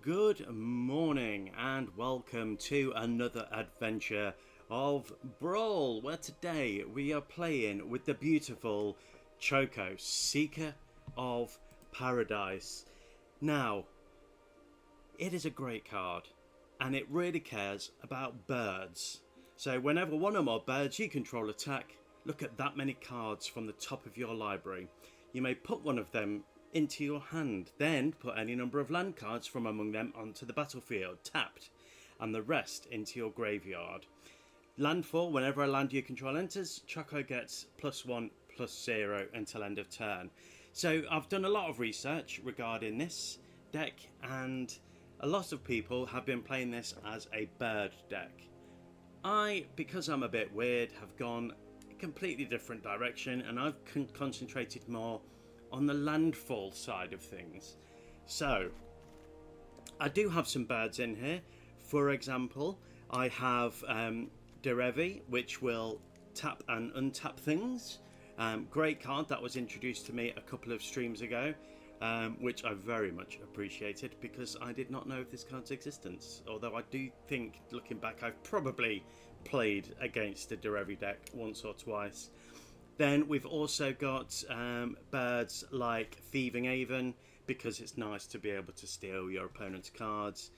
Good morning and welcome to another adventure of Brawl, where today we are playing with the beautiful Choco, Seeker of Paradise. Now, it is a great card and it really cares about birds. So whenever one or more birds you control attack, look at that many cards from the top of your library. You may put one of them into your hand, then put any number of land cards from among them onto the battlefield, tapped, and the rest into your graveyard. Landfall, whenever a land you control enters, Choco gets +1/+0 until end of turn. So I've done a lot of research regarding this deck, and a lot of people have been playing this as a bird deck. Because I'm a bit weird, have gone a completely different direction, and I've concentrated more on the landfall side of things. So I do have some birds in here. For example, I have Derevi, which will tap and untap things. Great card that was introduced to me a couple of streams ago, which I very much appreciated because I did not know of this card's existence. Although I do think, looking back, I've probably played against the Derevi deck once or twice. Then we've also got birds like Thieving Aven, because it's nice to be able to steal your opponent's cards.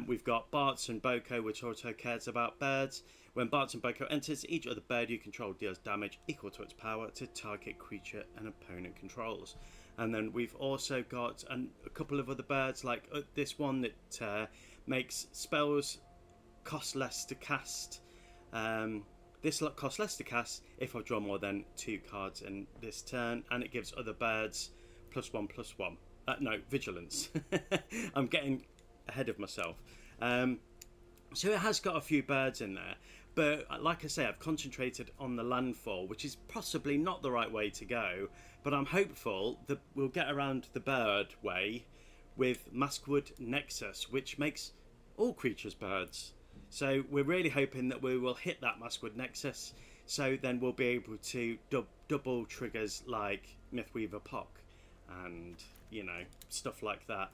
We've got Bartz and Boko, which also cares about birds. When Bartz and Boko enters, each other bird you control deals damage equal to its power to target creature an opponent controls. And then we've also got a couple of other birds, like this one that makes spells cost less to cast. This costs less to cast if I draw more than 2 cards in this turn, and it gives other birds +1/+1. No, vigilance. I'm getting ahead of myself. So it has got a few birds in there, but like I say, I've concentrated on the landfall, which is possibly not the right way to go, but I'm hopeful that we'll get around the bird way with Maskwood Nexus, which makes all creatures birds. So we're really hoping that we will hit that Maskwood Nexus, so then we'll be able to double triggers like Mythweaver Pock and, you know, stuff like that.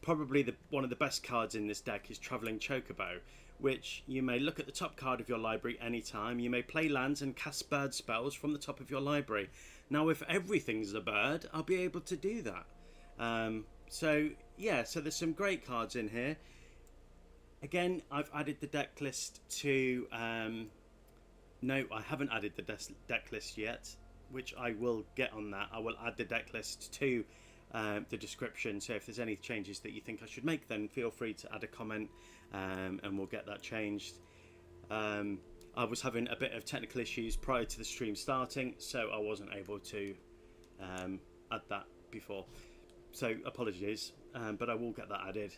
Probably one of the best cards in this deck is Traveling Chocobo, which you may look at the top card of your library anytime. You may play lands and cast bird spells from the top of your library. Now, if everything's a bird, I'll be able to do that. So there's some great cards in here. Again, I've added the deck list to... no, I haven't added the deck list yet, which I will get on that. I will add the deck list to the description, so if there's any changes that you think I should make, then feel free to add a comment, and we'll get that changed. I was having a bit of technical issues prior to the stream starting, so I wasn't able to add that before. So apologies, but I will get that added.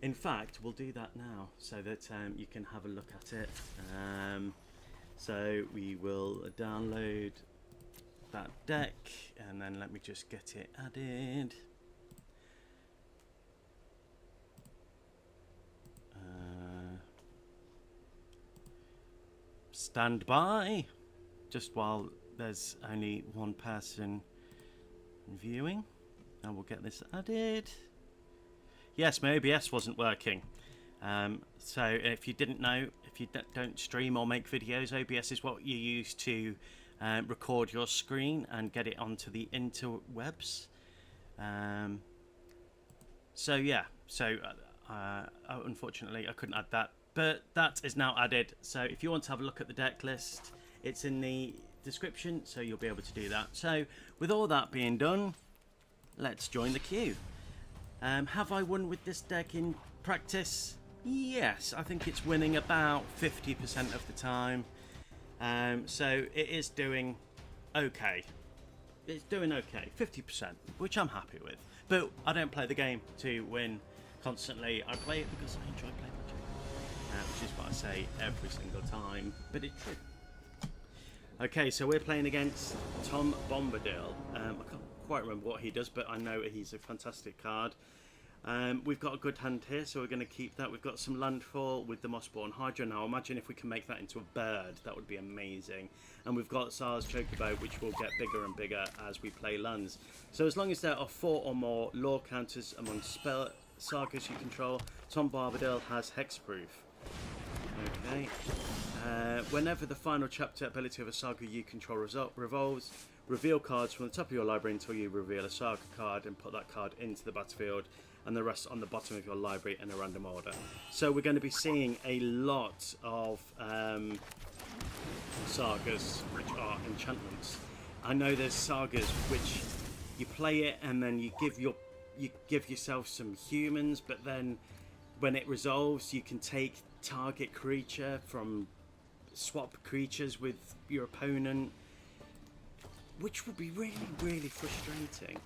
In fact, we'll do that now so that you can have a look at it. So we will download that deck, and then let me just get it added. Stand by just while there's only one person viewing, and we'll get this added. Yes, my OBS wasn't working. So if you didn't know, if you don't stream or make videos, OBS is what you use to record your screen and get it onto the interwebs. Unfortunately I couldn't add that, but that is now added. So if you want to have a look at the deck list, it's in the description, so you'll be able to do that. So with all that being done, let's join the queue. Have I won with this deck in practice? Yes, I think it's winning about 50% of the time. So it is doing okay. It's doing okay, 50%, which I'm happy with. But I don't play the game to win constantly. I play it because I enjoy playing the game, which is what I say every single time, but it's true. Okay, so we're playing against Tom Bombadil. I can't quite remember what he does, but I know he's a fantastic card. We've got a good hand here, so we're going to keep that. We've got some landfall with the Mossborn Hydra. Now, imagine if we can make that into a bird. That would be amazing. And we've got Sazh Chocobo, which will get bigger and bigger as we play lands. So as long as there are 4 or more law counters among spell sagas you control, Tom Barbadil has hexproof. Okay. Whenever the final chapter ability of a saga you control revolves, reveal cards from the top of your library until you reveal a saga card and put that card into the battlefield, and the rest on the bottom of your library in a random order. So we're going to be seeing a lot of sagas which are enchantments. I know there's sagas which you play it and then you give yourself some humans, but then when it resolves you can take target creature from swap creatures with your opponent, which will be really, really frustrating.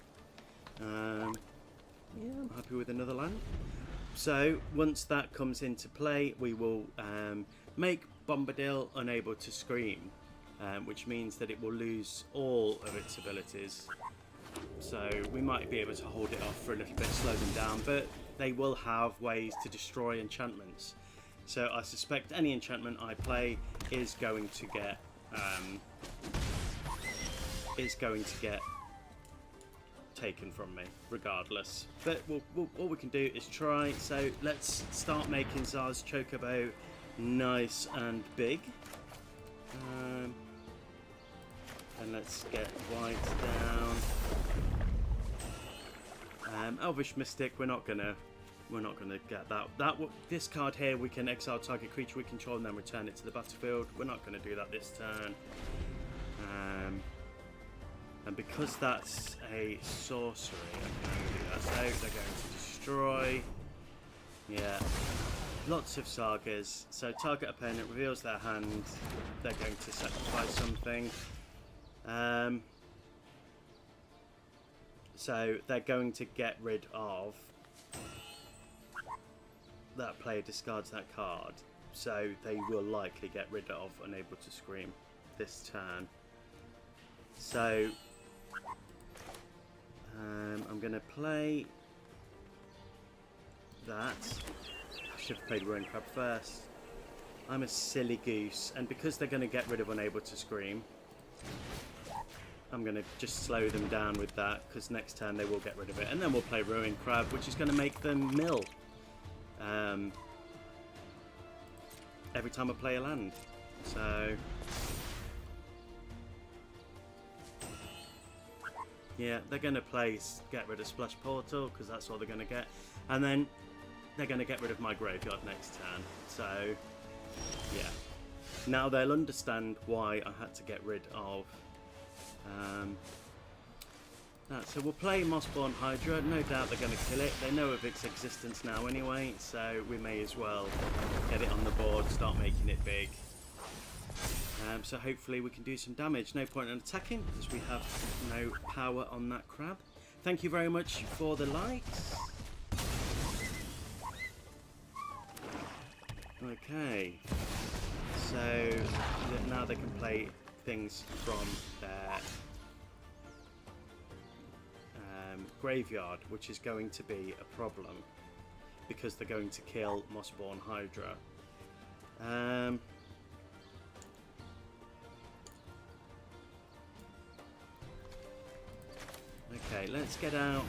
Yeah, I'm happy with another land. So once that comes into play, we will make Bombadil unable to scream, which means that it will lose all of its abilities. So we might be able to hold it off for a little bit, slow them down, but they will have ways to destroy enchantments. So I suspect any enchantment I play is going to get taken from me regardless, but all we can do is try. So let's start making Sazh Chocobo nice and big, and let's get white down. Elvish Mystic, we're not gonna get that. This card here, we can exile target creature we control and then return it to the battlefield. We're not going to do that this turn. And because that's a sorcery, I can only do that. So they're going to destroy. Yeah. Lots of sagas. So target opponent reveals their hand. They're going to sacrifice something. So they're going to get rid of that player discards that card. So they will likely get rid of Unable to Scream this turn. So I'm going to play that. I should have played Ruin Crab first. I'm a silly goose, and because they're going to get rid of Unable to Scream, I'm going to just slow them down with that, because next turn they will get rid of it. And then we'll play Ruin Crab, which is going to make them mill every time I play a land. So yeah, they're going to get rid of Splash Portal, because that's all they're going to get. And then they're going to get rid of my graveyard next turn. So yeah, now they'll understand why I had to get rid of that. So we'll play Mossborn Hydra. No doubt they're going to kill it. They know of its existence now anyway, so we may as well get it on the board, start making it big. So hopefully we can do some damage. No point in attacking, because we have no power on that crab. Thank you very much for the likes. Okay, so now they can play things from their graveyard, which is going to be a problem because they're going to kill Mossborn Hydra. Okay, let's get out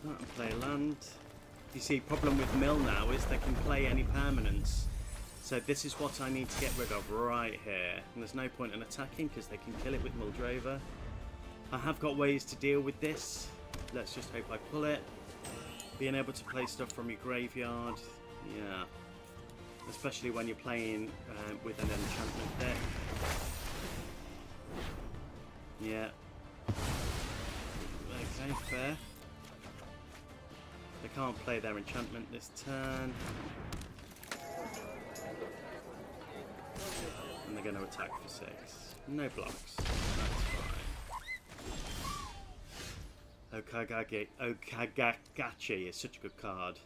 and play land. You see, problem with Mill now is they can play any permanents. So this is what I need to get rid of right here. And there's no point in attacking because they can kill it with Muldrover. I have got ways to deal with this. Let's just hope I pull it. Being able to play stuff from your graveyard. Yeah. Especially when you're playing with an enchantment deck. Yeah. Okay, fair. They can't play their enchantment this turn. And they're going to attack for 6. No blocks. That's fine. Okagagachi is such a good card.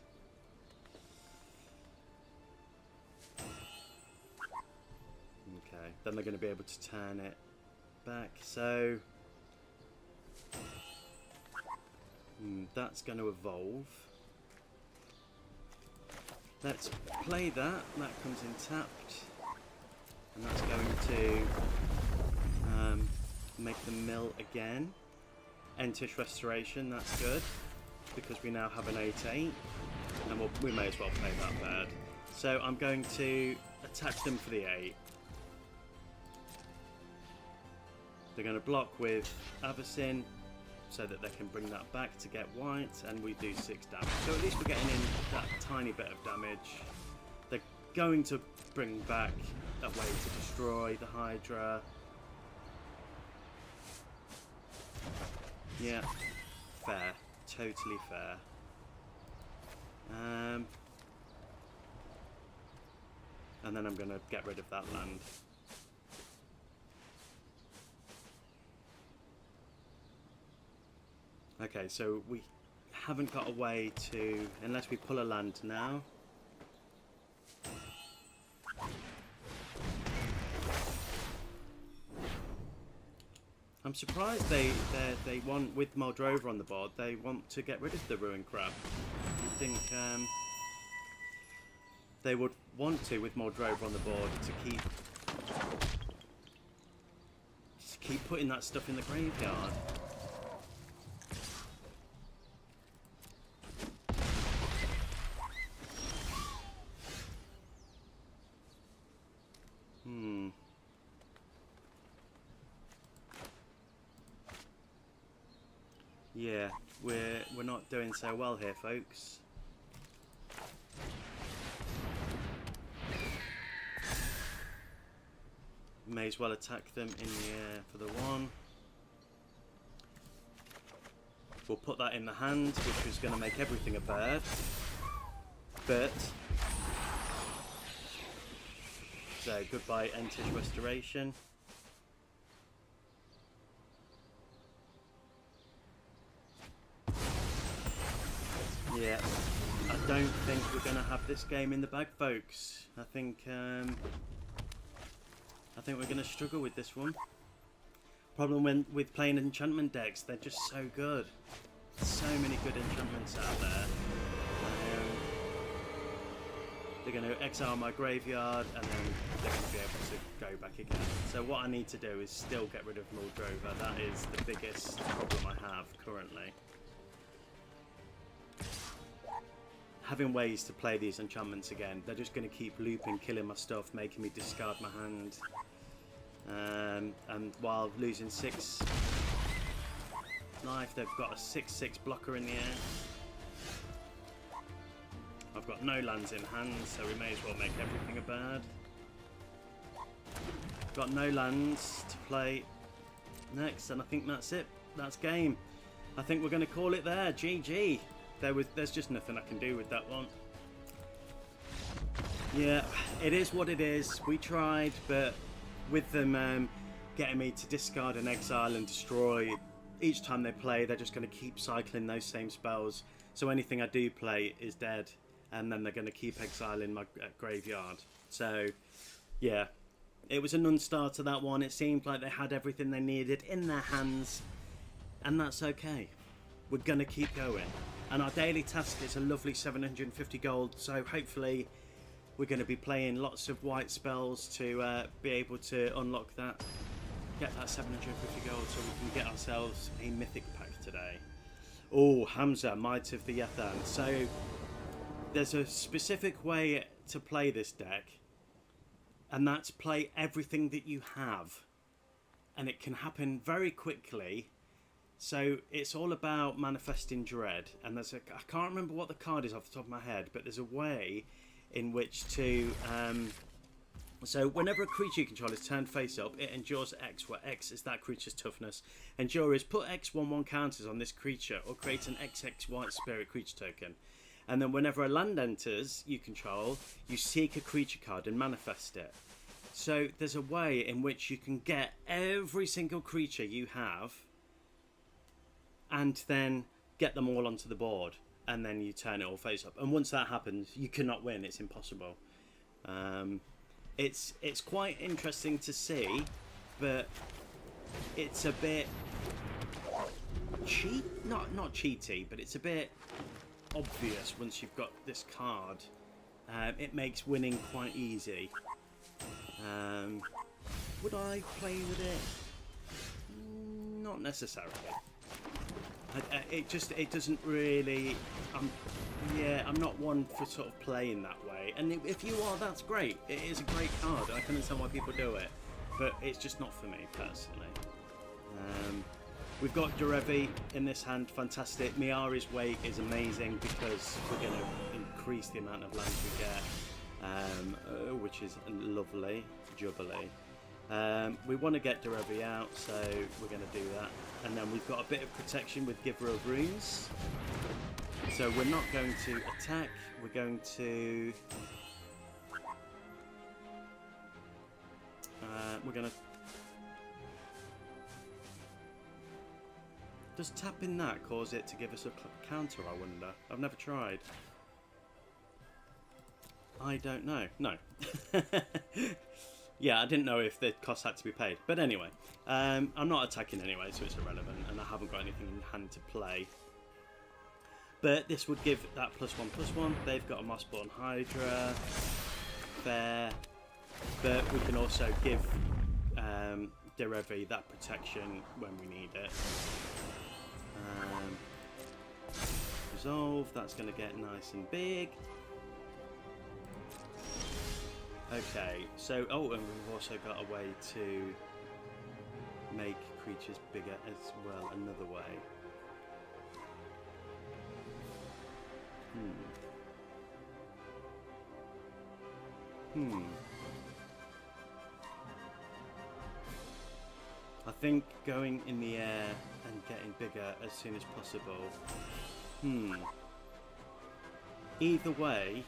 Okay, then they're going to be able to turn it back. So That's going to evolve. Let's play that. That comes in tapped. And that's going to make the mill again. Entish Restoration, that's good. Because we now have an 8-8. And we may as well play that bird. So I'm going to attack them for the 8. They're going to block with Avacyn so that they can bring that back to get white, and we do 6 damage. So at least we're getting in that tiny bit of damage. They're going to bring back a way to destroy the Hydra. Yeah, fair. Totally fair. And then I'm going to get rid of that land. Okay, so we haven't got a way to, unless we pull a land now. I'm surprised they want, with Moldrova on the board, they want to get rid of the Ruin Crab. I think they would want to, with Moldrova on the board, to keep putting that stuff in the graveyard. Yeah, we're not doing so well here, folks. May as well attack them in the air for the 1. We'll put that in the hand, which is going to make everything a bird. But so goodbye, Entish Restoration. Yeah, I don't think we're going to have this game in the bag, folks. I think we're going to struggle with this one. Problem with playing enchantment decks, they're just so good. So many good enchantments out there. They're going to exile my graveyard, and then they're going to be able to go back again. So what I need to do is still get rid of Moldrova. That is the biggest problem I have currently. Having ways to play these enchantments again, they're just going to keep looping, killing my stuff, making me discard my hand. And while losing 6 life, they've got a 6/6 blocker in the air. I've got no lands in hand, so we may as well make everything a bird. Got no lands to play next, and I think that's it. That's game. I think we're going to call it there. GG. There's just nothing I can do with that one. Yeah, it is what it is. We tried, but with them getting me to discard and exile and destroy, each time they play, they're just going to keep cycling those same spells. So anything I do play is dead, and then they're going to keep exiling my graveyard. So, yeah, it was a non-starter, that one. It seemed like they had everything they needed in their hands, and that's okay. We're going to keep going. And our daily task is a lovely 750 gold, so hopefully we're going to be playing lots of white spells to be able to unlock that, get that 750 gold, so we can get ourselves a mythic pack today. Oh, Hamza, Might of the Yathan. So there's a specific way to play this deck, and that's play everything that you have, and it can happen very quickly. So it's all about manifesting dread, and I can't remember what the card is off the top of my head, but there's a way in which to so whenever a creature you control is turned face up, it endures X, where X is that creature's toughness. Endure is put X/1/1 counters on this creature, or create an XX white spirit creature token. And then whenever a land enters you control, you seek a creature card and manifest it. So there's a way in which you can get every single creature you have and then get them all onto the board, and then you turn it all face up. And once that happens, you cannot win. It's impossible. It's quite interesting to see, but it's a bit not cheaty, but it's a bit obvious once you've got this card. It makes winning quite easy. Would I play with it? Not necessarily. It doesn't really. I'm not one for sort of playing that way. And if you are, that's great. It is a great card. I can understand why people do it, but it's just not for me personally. We've got Derevi in this hand, fantastic. Mirari's Wake is amazing because we're going to increase the amount of land we get, which is lovely, jubbly. We want to get Derevi out, so we're going to do that. And then we've got a bit of protection with Giver of Runes. So we're not going to attack, we're going to... Does tapping that cause it to give us a counter, I wonder? I've never tried. I don't know. No. Yeah, I didn't know if the cost had to be paid. But anyway, I'm not attacking anyway, so it's irrelevant. And I haven't got anything in hand to play. But this would give that +1/+1. They've got a Mossborn Hydra. Fair. But we can also give Derevi that protection when we need it. Resolve, that's going to get nice and big. Okay, so, and we've also got a way to make creatures bigger as well, another way. I think going in the air and getting bigger as soon as possible. Either way,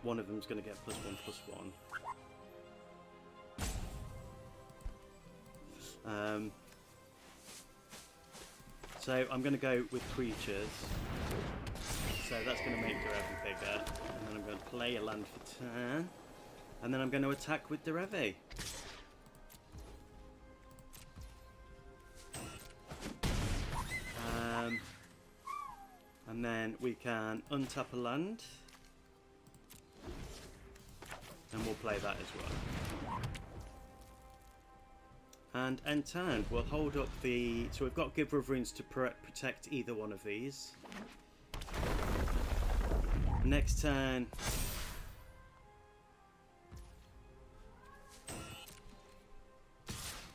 one of them's going to get +1/+1. So I'm going to go with creatures. So that's going to make Derevi bigger. And then I'm going to play a land for turn. And then I'm going to attack with Derevi. And then we can untap a land. And we'll play that as well. And end turn, we'll hold up the... So we've got Giver of Runes to protect either one of these. Next turn...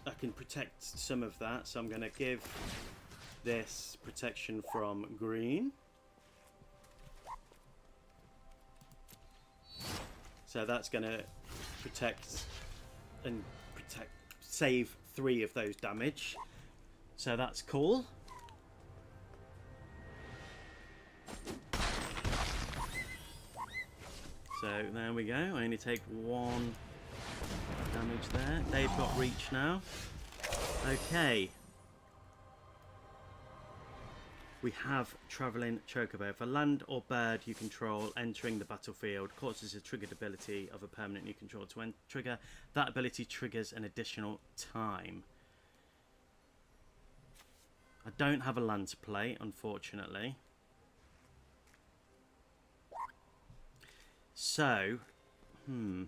I can protect some of that, so I'm going to give this protection from green. So that's going to save 3 of those damage. So that's cool. So there we go. I only take 1 damage there. They've got reach now. Okay. We have Traveling Chocobo. For land or bird you control entering the battlefield causes a triggered ability of a permanent you control to trigger. That ability triggers an additional time. I don't have a land to play, unfortunately. So, I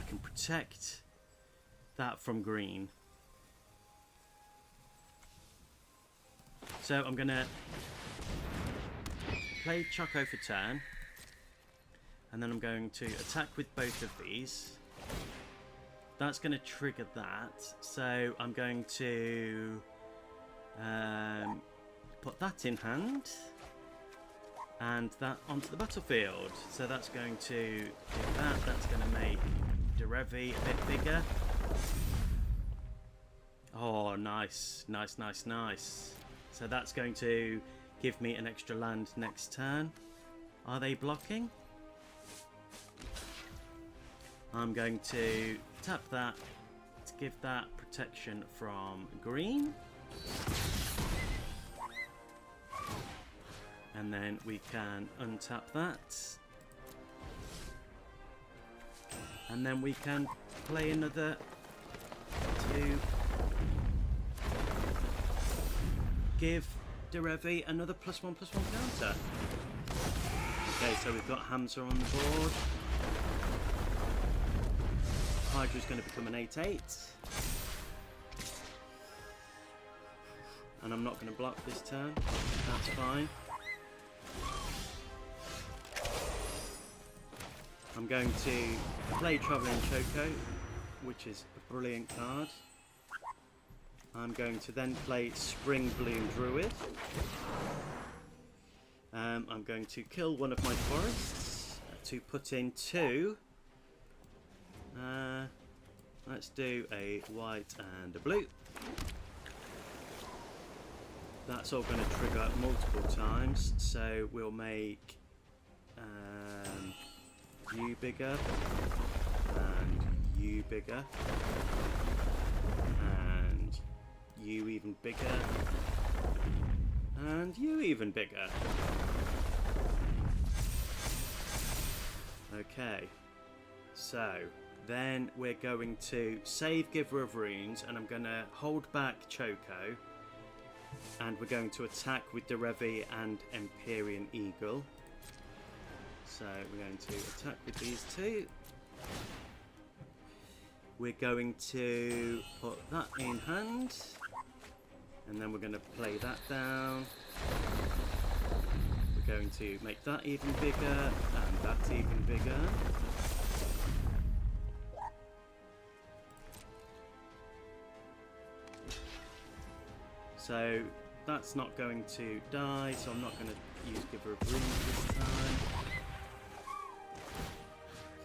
can protect that from green. So I'm going to play Choco for turn. And then I'm going to attack with both of these. That's going to trigger that. So I'm going to put that in hand. And that onto the battlefield. So that's going to do that. That's going to make Derevi a bit bigger. Oh, nice. Nice, nice, nice. So that's going to give me an extra land next turn. Are they blocking? I'm going to tap that to give that protection from green. And then we can untap that. And then we can play another 2 give Derevi another +1/+1 counter. Okay, so we've got Hamza on the board. Hydra's going to become an 8/8. And I'm not going to block this turn. That's fine. I'm going to play Traveling Choco, which is a brilliant card. I'm going to then play Spring Bloom Druid. I'm going to kill one of my forests to put in 2. Let's do a white and a blue. That's all going to trigger multiple times, so we'll make you bigger, and you bigger, and you even bigger, and you even bigger. Okay, so then we're going to save Giver of Runes, and I'm going to hold back Choco, and we're going to attack with Derevi and Empyrean Eagle. So we're going to attack with these 2. We're going to put that in hand, and then we're going to play that down. We're going to make that even bigger, and that even bigger. So that's not going to die, so I'm not going to use Giver of Runes this time.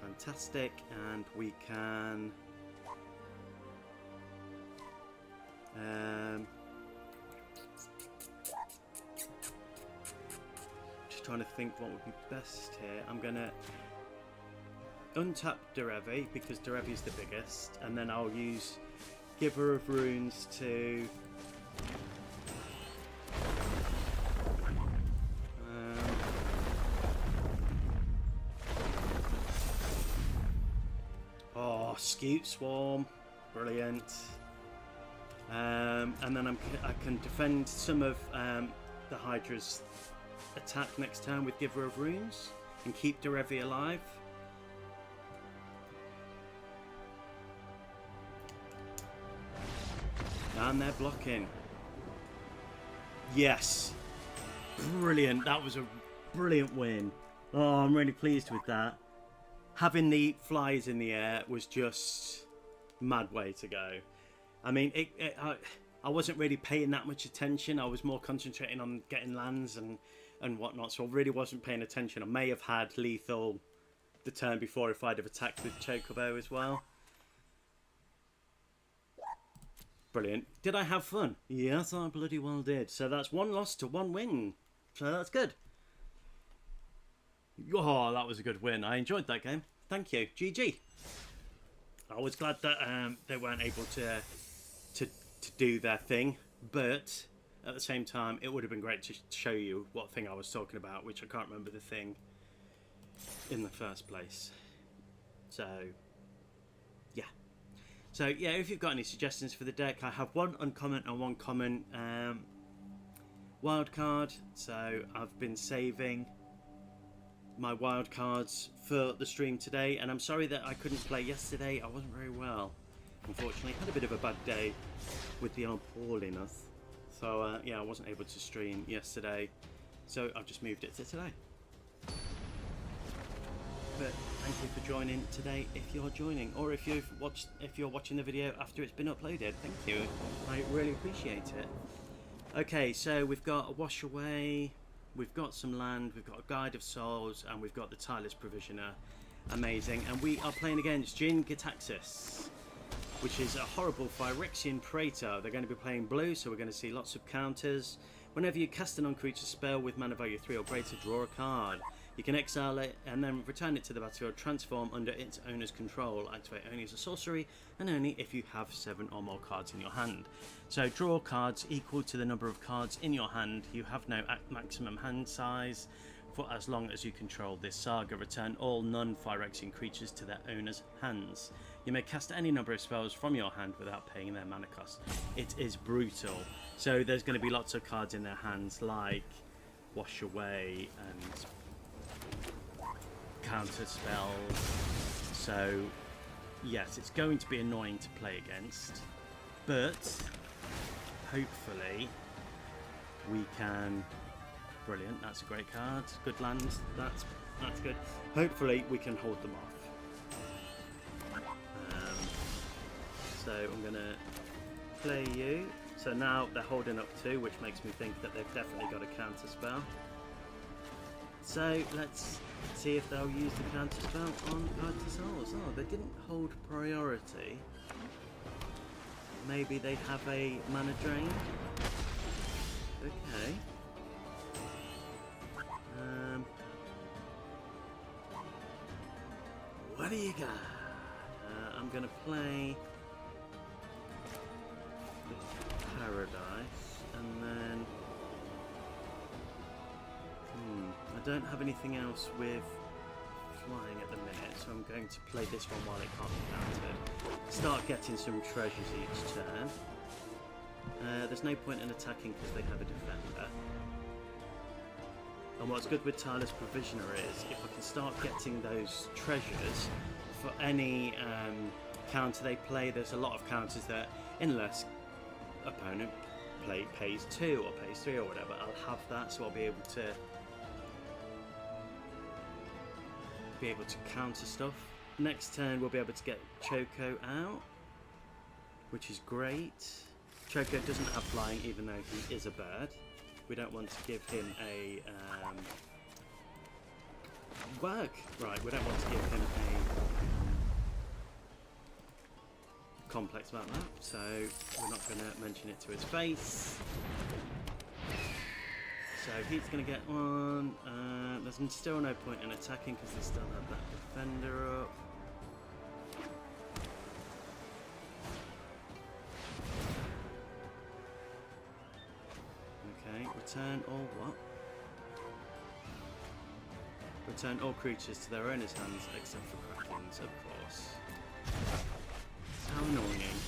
Fantastic, and we can just trying to think what would be best here. I'm going to untap Derevi because Derevi is the biggest, and then I'll use Giver of Runes to Scute Swarm, brilliant. And then I can defend some of the Hydra's attack next turn with Giver of Runes and keep Derevi alive. And they're blocking. Yes, brilliant. That was a brilliant win. Oh, I'm really pleased with that. Having the flies in the air was just mad way to go. I mean, I wasn't really paying that much attention. I was more concentrating on getting lands and whatnot, so I really wasn't paying attention. I may have had lethal the turn before if I'd have attacked with Chocobo as well. Brilliant. Did I have fun? Yes, I bloody well did. So that's 1 loss to 1 win. So that's good. Oh, that was a good win. I enjoyed that game. Thank you. GG. I was glad that they weren't able to do their thing, but at the same time, it would have been great to show you what thing I was talking about, which I can't remember the thing in the first place. So, yeah. So, yeah, if you've got any suggestions for the deck, I have 1 uncommon and 1 common wild card. So, I've been saving my wild cards for the stream today, and I'm sorry that I couldn't play yesterday. I wasn't very well, unfortunately. Had a bit of a bad day with the old poorliness, so yeah, I wasn't able to stream yesterday, so I've just moved it to today. But thank you for joining today if you're joining, or if you're watching the video after it's been uploaded. Thank you, I really appreciate it. Okay, so we've got a Wash Away, we've got some land, we've got a Guide of Souls, and we've got the Tireless Provisioner. Amazing. And we are playing against Jin Gitaxis, which is a horrible Phyrexian Praetor. They're going to be playing blue, so we're going to see lots of counters. Whenever you cast a non-creature spell with mana value 3 or greater, draw a card. You can exile it and then return it to the battlefield, transform under its owner's control. Activate only as a sorcery and only if you have 7 or more cards in your hand. So draw cards equal to the number of cards in your hand. You have no maximum hand size for as long as you control this saga. Return all non-Phyrexian creatures to their owner's hands. You may cast any number of spells from your hand without paying their mana cost. It is brutal. So there's going to be lots of cards in their hands like Wash Away and counter spells. So yes, it's going to be annoying to play against, but hopefully we can. Brilliant, that's a great card. Good land. That's good. Hopefully we can hold them off. So I'm going to play you. So now they're holding up 2, which makes me think that they've definitely got a counter spell. So let's see if they'll use the counter spell on Consuls. Oh, they didn't hold priority. Maybe they have a mana drain. Okay. What do you got? I'm going to play Paradise, and then I don't have anything else with flying at the minute, so I'm going to play this one while it can't be countered. Start getting some treasures each turn. There's no point in attacking because they have a defender. And what's good with Tireless Provisioner is if I can start getting those treasures for any counter they play. There's a lot of counters that, unless opponent pays 2 or pays 3 or whatever, I'll have that, so I'll be able to counter stuff. Next turn we'll be able to get Choco out, which is great. Choco doesn't have flying even though he is a bird. We don't want to give him a work. Right, we don't want to give him a complex about that, so we're not going to mention it to his face. So he's going to get one. There's still no point in attacking because they still have that defender up. Okay, return all what? Return all creatures to their owner's hands except for Krakens, of course. How annoying.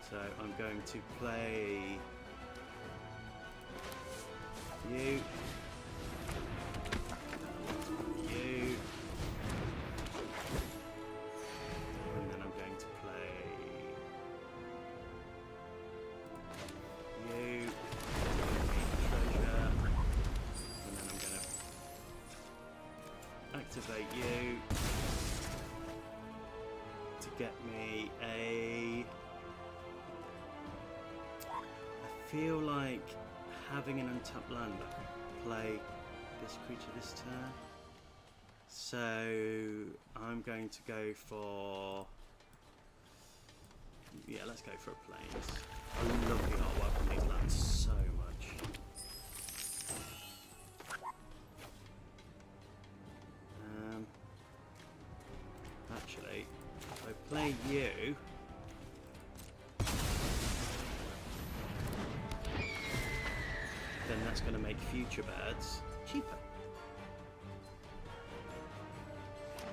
So I'm going to play you. You. And then I'm going to play you. Treasure. And then I'm going to activate you to get me a... I feel like having an untapped land, I can play this creature this turn. So I'm going to go for... yeah, let's go for a plains. I love the artwork on these lands so much. Actually, if I play you... then that's going to make future birds cheaper.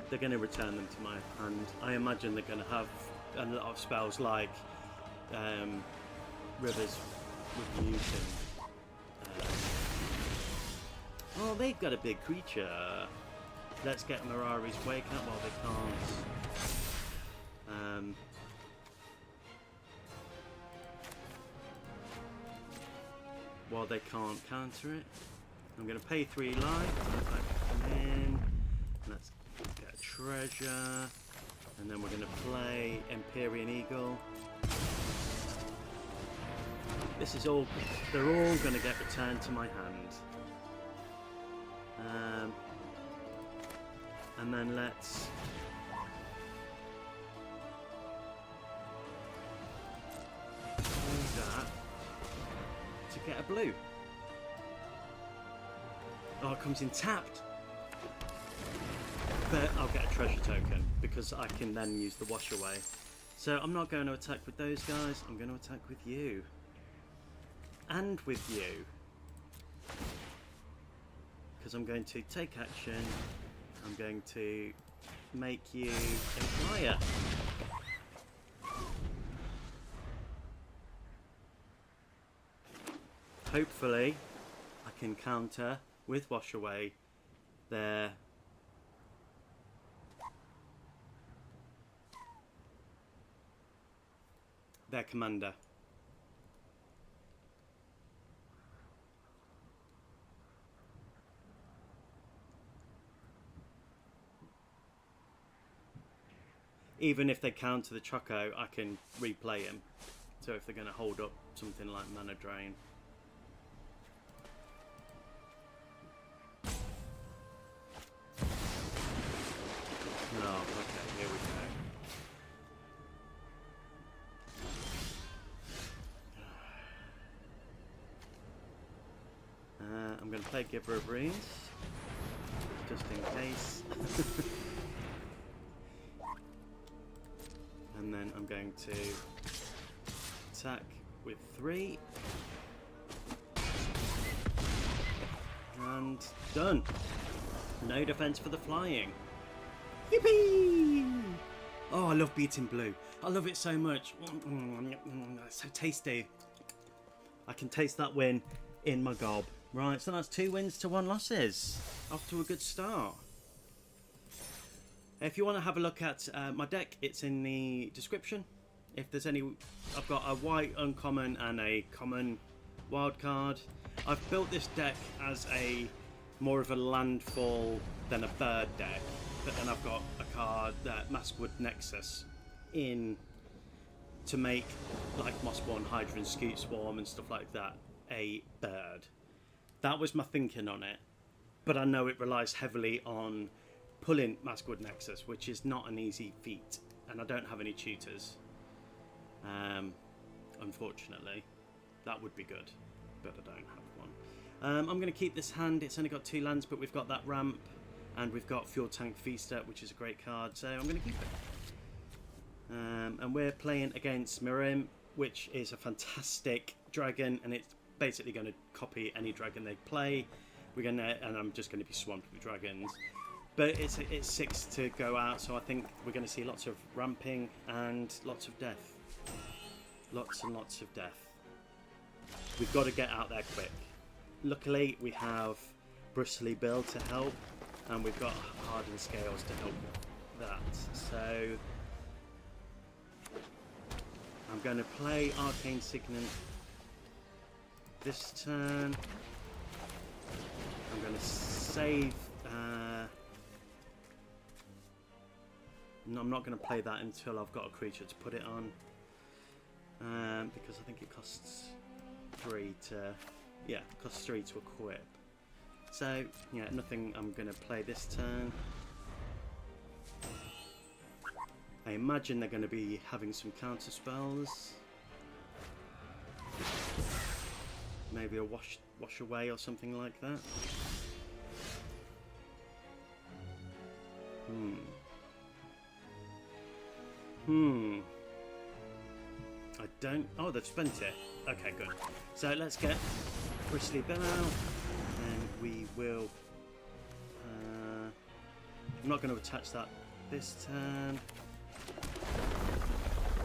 They're going to return them to my hand. I imagine they're going to have a lot of spells like Rivers Rebuke and... oh, they've got a big creature. Let's get Mirari's Wake Up while they can't. While they can't counter it. I'm going to pay 3 life. Come in. Let's get a treasure. And then we're going to play Empyrean Eagle. This is all... they're all going to get returned to my hand. And then let's... do that. To get a blue. Oh, it comes in tapped. But I'll get a treasure token because I can then use the wash away. So I'm not going to attack with those guys. I'm going to attack with you. And with you. Because I'm going to take action. I'm going to make you a flyer. Hopefully, I can counter with Wash Away their commander. Even if they counter the Choco, I can replay him. So if they're going to hold up something like Mana Drain. Oh, okay, here we go. I'm going to play Giver of Runes, just in case. And then I'm going to attack with 3. And done. No defense for the flying. Yippee! Oh, I love beating blue. I love it so much. It's so tasty. I can taste that win in my gob. Right, so that's 2 wins to 1 losses. Off to a good start. If you want to have a look at my deck, it's in the description. If there's any, I've got a white uncommon and a common wild card. I've built this deck as a more of a landfall than a bird deck, but then I've got a card, Maskwood Nexus, in to make like Mossborn, Hydra and Scoot Swarm and stuff like that a bird. That was my thinking on it, but I know it relies heavily on pulling Maskwood Nexus, which is not an easy feat, and I don't have any tutors. Unfortunately, that would be good, but I don't have one. I'm going to keep this hand. It's only got 2 lands, but we've got that ramp, and we've got Fuel Tank Feaster, which is a great card, so I'm going to keep it. And we're playing against Mirari, which is a fantastic dragon, and it's basically going to copy any dragon they play. And I'm just going to be swamped with dragons. But it's 6 to go out, so I think we're going to see lots of ramping and lots of death. Lots and lots of death. We've got to get out there quick. Luckily, we have Bristly Bill to help, and we've got Hardened Scales to help with that. So I'm going to play Arcane Signet this turn. I'm going to save... I'm not going to play that until I've got a creature to put it on, because I think it costs 3 to equip. So yeah, nothing I'm going to play this turn. I imagine they're going to be having some counter spells, maybe a wash away or something like that. I don't... Oh, they've spent it. Okay, good. So let's get Bristly Bill out, and we will... I'm not going to attach that this turn.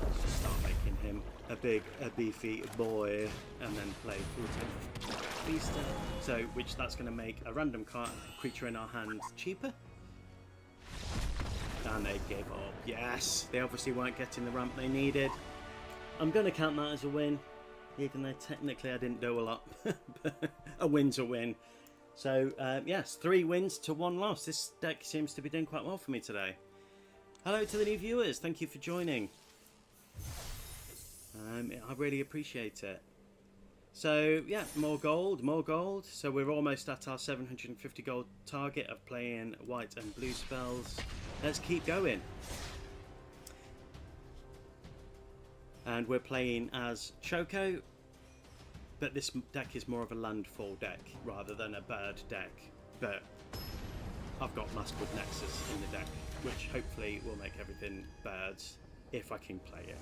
Let's just start making him a beefy boy, and then play Full Tank Feaster. So, that's going to make a random creature in our hand cheaper. And they gave up. Yes, they obviously weren't getting the ramp they needed. I'm going to count that as a win, even though technically I didn't do a lot. But a win's a win. So, yes, 3 wins to 1 loss. This deck seems to be doing quite well for me today. Hello to the new viewers. Thank you for joining. I really appreciate it. So, yeah, more gold, more gold. So we're almost at our 750 gold target of playing white and blue spells. Let's keep going. And we're playing as Choco, but this deck is more of a landfall deck rather than a bird deck. But I've got Maskwood Nexus in the deck, which hopefully will make everything birds if I can play it,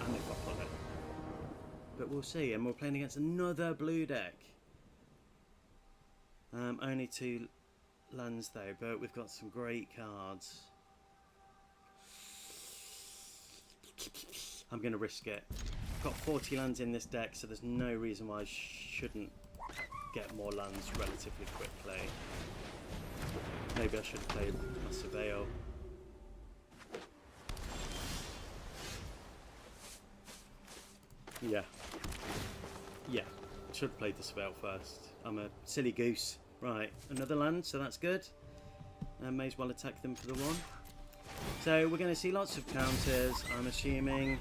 and if I pull it. But we'll see. And we're playing against another blue deck. Only 2 lands though, but we've got some great cards. I'm going to risk it. I've got 40 lands in this deck, so there's no reason why I shouldn't get more lands relatively quickly. Maybe I should play a Surveil. Yeah. Yeah. I should have played the Surveil first. I'm a silly goose. Right, another land, so that's good. May as well attack them for the one. So we're going to see lots of counters, I'm assuming.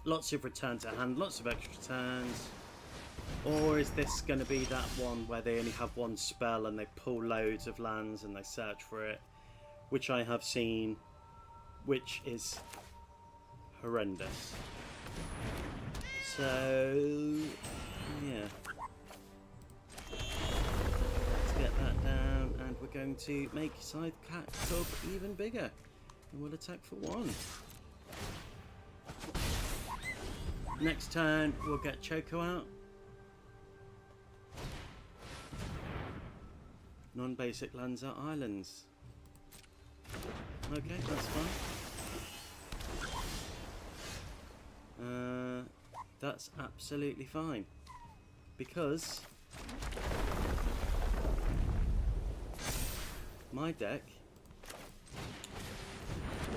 Lots of return to hand, lots of extra turns. Or is this going to be that one where they only have one spell and they pull loads of lands and they search for it? Which I have seen, which is horrendous. So, yeah. Let's get that down, and we're going to make Scythe Club even bigger. And we'll attack for one. Next turn, we'll get Choco out. Non-basic lands are islands. Okay, that's fine. That's absolutely fine. Because my deck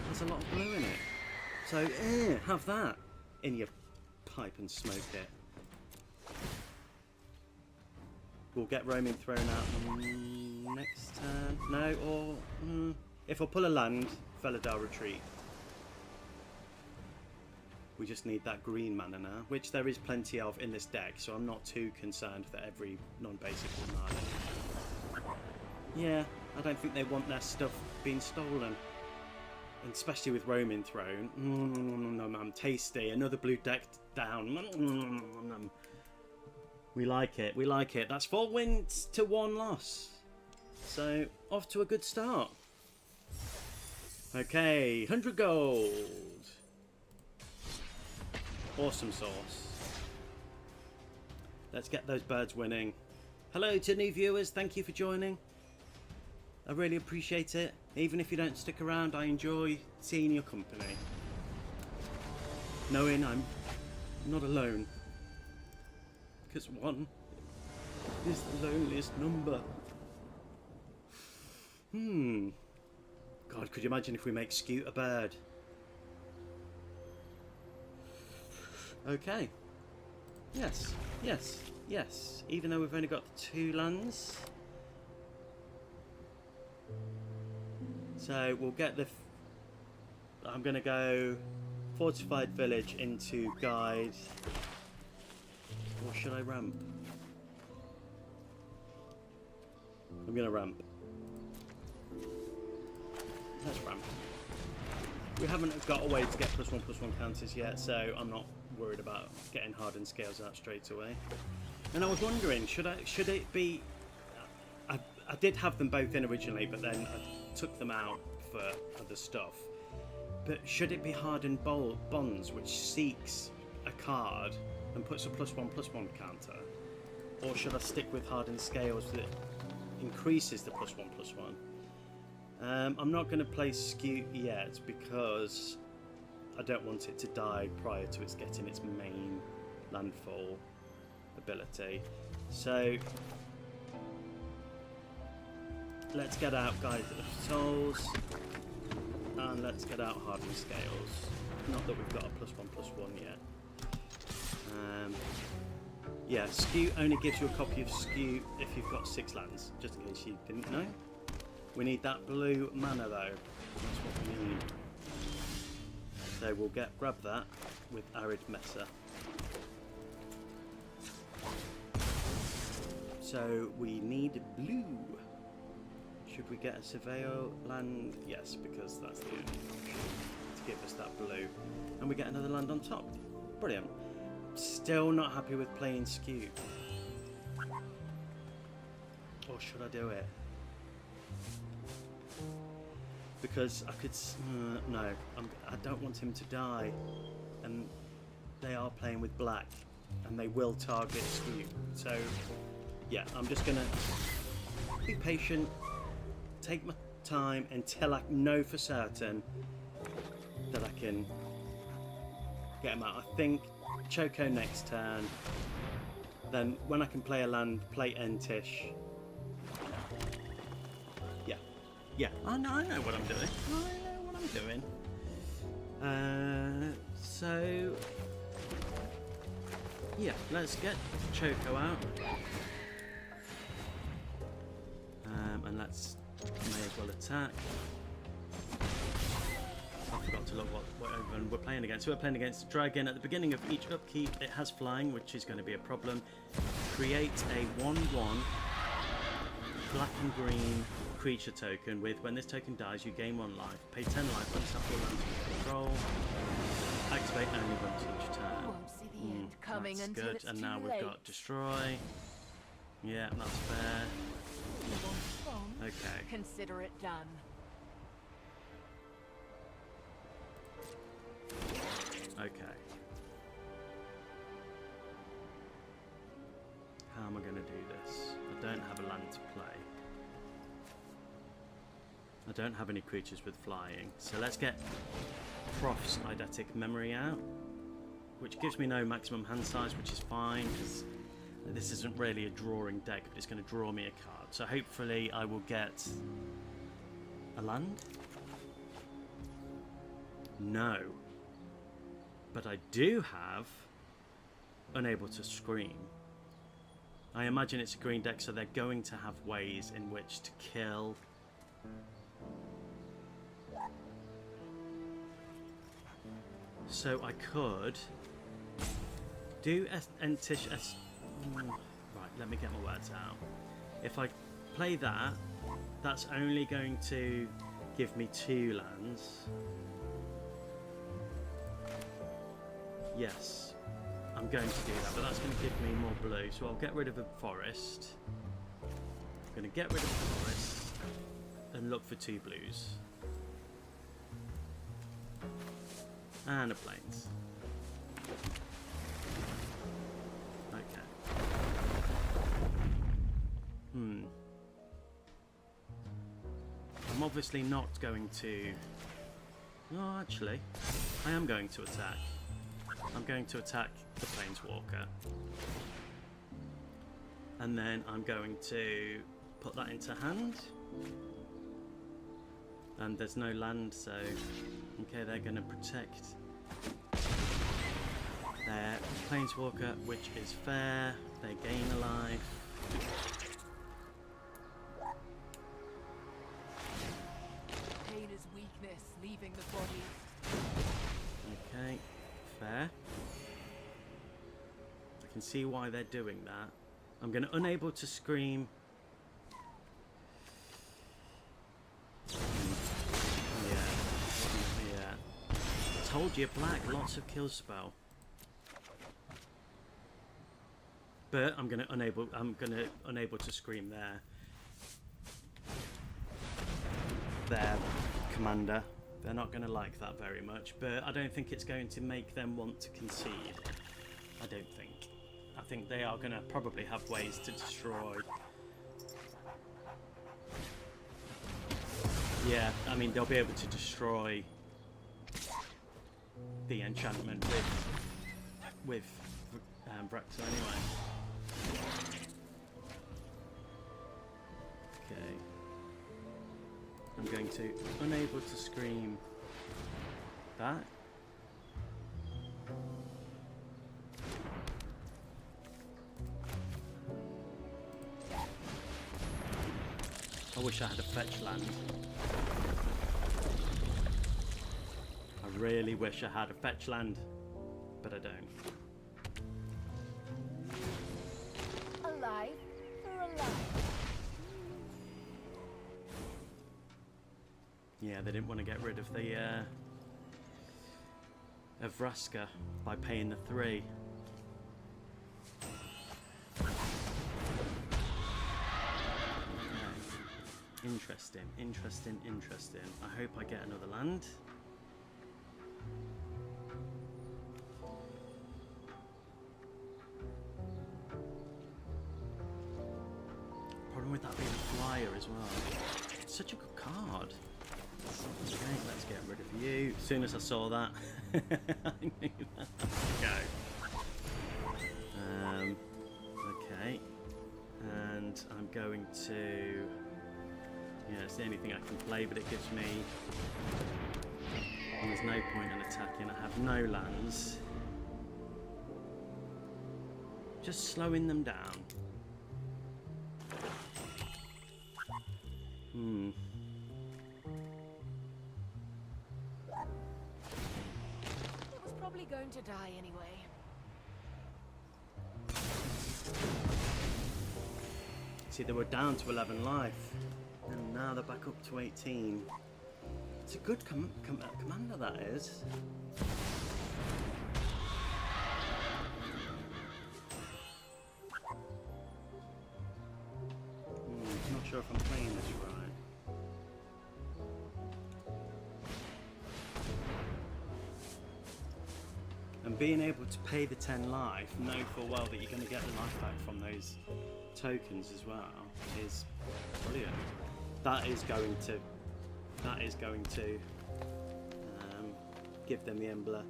has a lot of blue in it. So, have that in your pipe and smoke it. We'll get roaming thrown out next turn. No, or if I pull a land, Felidar Retreat. We just need that green mana now, which there is plenty of in this deck, so I'm not too concerned that every non-basic will mana. Yeah, I don't think they want their stuff being stolen. And especially with roaming thrown. Tasty. Another blue deck down. We like it, we like it. That's 4 wins to 1 loss. So, off to a good start. Okay, 100 gold. Awesome sauce. Let's get those birds winning. Hello to new viewers, thank you for joining. I really appreciate it. Even if you don't stick around, I enjoy seeing your company. Knowing I'm not alone. Because 1 is the loneliest number. God, could you imagine if we make Scoot a bird? Okay. Yes, yes, yes. Even though we've only got 2 lands. So we'll get the... I'm going to go Fortified Village into Guide. Or should I ramp? I'm going to ramp. Let's ramp. We haven't got a way to get +1/+1 counters yet, so I'm not worried about getting hardened scales out straight away. And I was wondering, should it be... I did have them both in originally, but then I took them out for other stuff. But should it be hardened bonds, which seeks a card and puts a +1/+1 counter? Or should I stick with hardened scales that increases the +1/+1? I'm not going to play Scoot yet because I don't want it to die prior to its getting its main landfall ability. So let's get out Guide of Souls and let's get out Hardened Scales. Not that we've got a +1/+1 yet. Yeah, Scoot only gives you a copy of Scoot if you've got 6 lands, just in case you didn't know. We need that blue mana though. That's what we need. So we'll grab that with Arid Mesa. So we need blue. Should we get a Surveil land? Yes, because that's the only option to give us that blue. And we get another land on top. Brilliant. Still not happy with playing Scoot. Or should I do it? Because I could... no, I don't want him to die. And they are playing with black. And they will target Scoot. So, yeah, I'm just going to be patient. Take my time until I know for certain that I can get him out. I think Choco next turn. Then when I can play a land, play Entish. Yeah. Yeah. I know what I'm doing. I know what I'm doing. So yeah, let's get Choco out. And let's may as well attack. I forgot to look what we're playing against. So we're playing against a dragon. At the beginning of each upkeep, it has flying, which is going to be a problem. Create a 1/1 black and green creature token with, when this token dies, you gain 1 life. Pay 10 life when it's after land control. Activate only once each turn. That's good. And now we've got destroy. Yeah, that's fair. Okay. Consider it done. Okay. How am I going to do this? I don't have a land to play. I don't have any creatures with flying. So let's get Prof's Eidetic Memory out, which gives me no maximum hand size, which is fine, because this isn't really a drawing deck, but it's going to draw me a card. So hopefully I will get a land. No. But I do have Unable to Scream. I imagine it's a green deck, so they're going to have ways in which to kill. So I could do Entish. Right, let me get my words out. If I play that, that's only going to give me 2 lands. Yes, I'm going to do that, but that's going to give me more blue. So I'll get rid of a forest. I'm going to get rid of the forest and look for 2 blues. And a plains. Okay. I'm obviously not going to... No, actually, I am going to attack. I'm going to attack the Planeswalker. And then I'm going to put that into hand. And there's no land, so... Okay, they're going to protect their Planeswalker, which is fair. They gain a life. Pain is weakness, leaving the body. Okay, fair. I can see why they're doing that. I'm going to Unable to Scream. Told you, black, lots of kill spell. But I'm gonna unable to Scream their commander. They're not gonna like that very much, but I don't think it's going to make them want to concede. I don't think. I think they are gonna probably have ways to destroy. Yeah, I mean they'll be able to destroy the enchantment with Brexel anyway. Okay. I'm going to Unable to Scream that. I wish I had a fetch land. I really wish I had a fetch land, but I don't. Alive for a life. Yeah, they didn't want to get rid of the of Vraska by paying the 3. Interesting, interesting, interesting. I hope I get another land. Problem with that being a flyer as well. It's such a good card. Okay, let's get rid of you. As soon as I saw that, I knew that. it's the only thing I can play, but it gives me... And there's no point in attacking. I have no lands. Just slowing them down. It was probably going to die anyway. See, they were down to 11 life, and now they're back up to 18. It's a good commander, that is. Not sure if I'm playing this right. And being able to pay the 10 life, know full well that you're going to get the life back from those tokens as well, is brilliant. That is going to give them the Embler.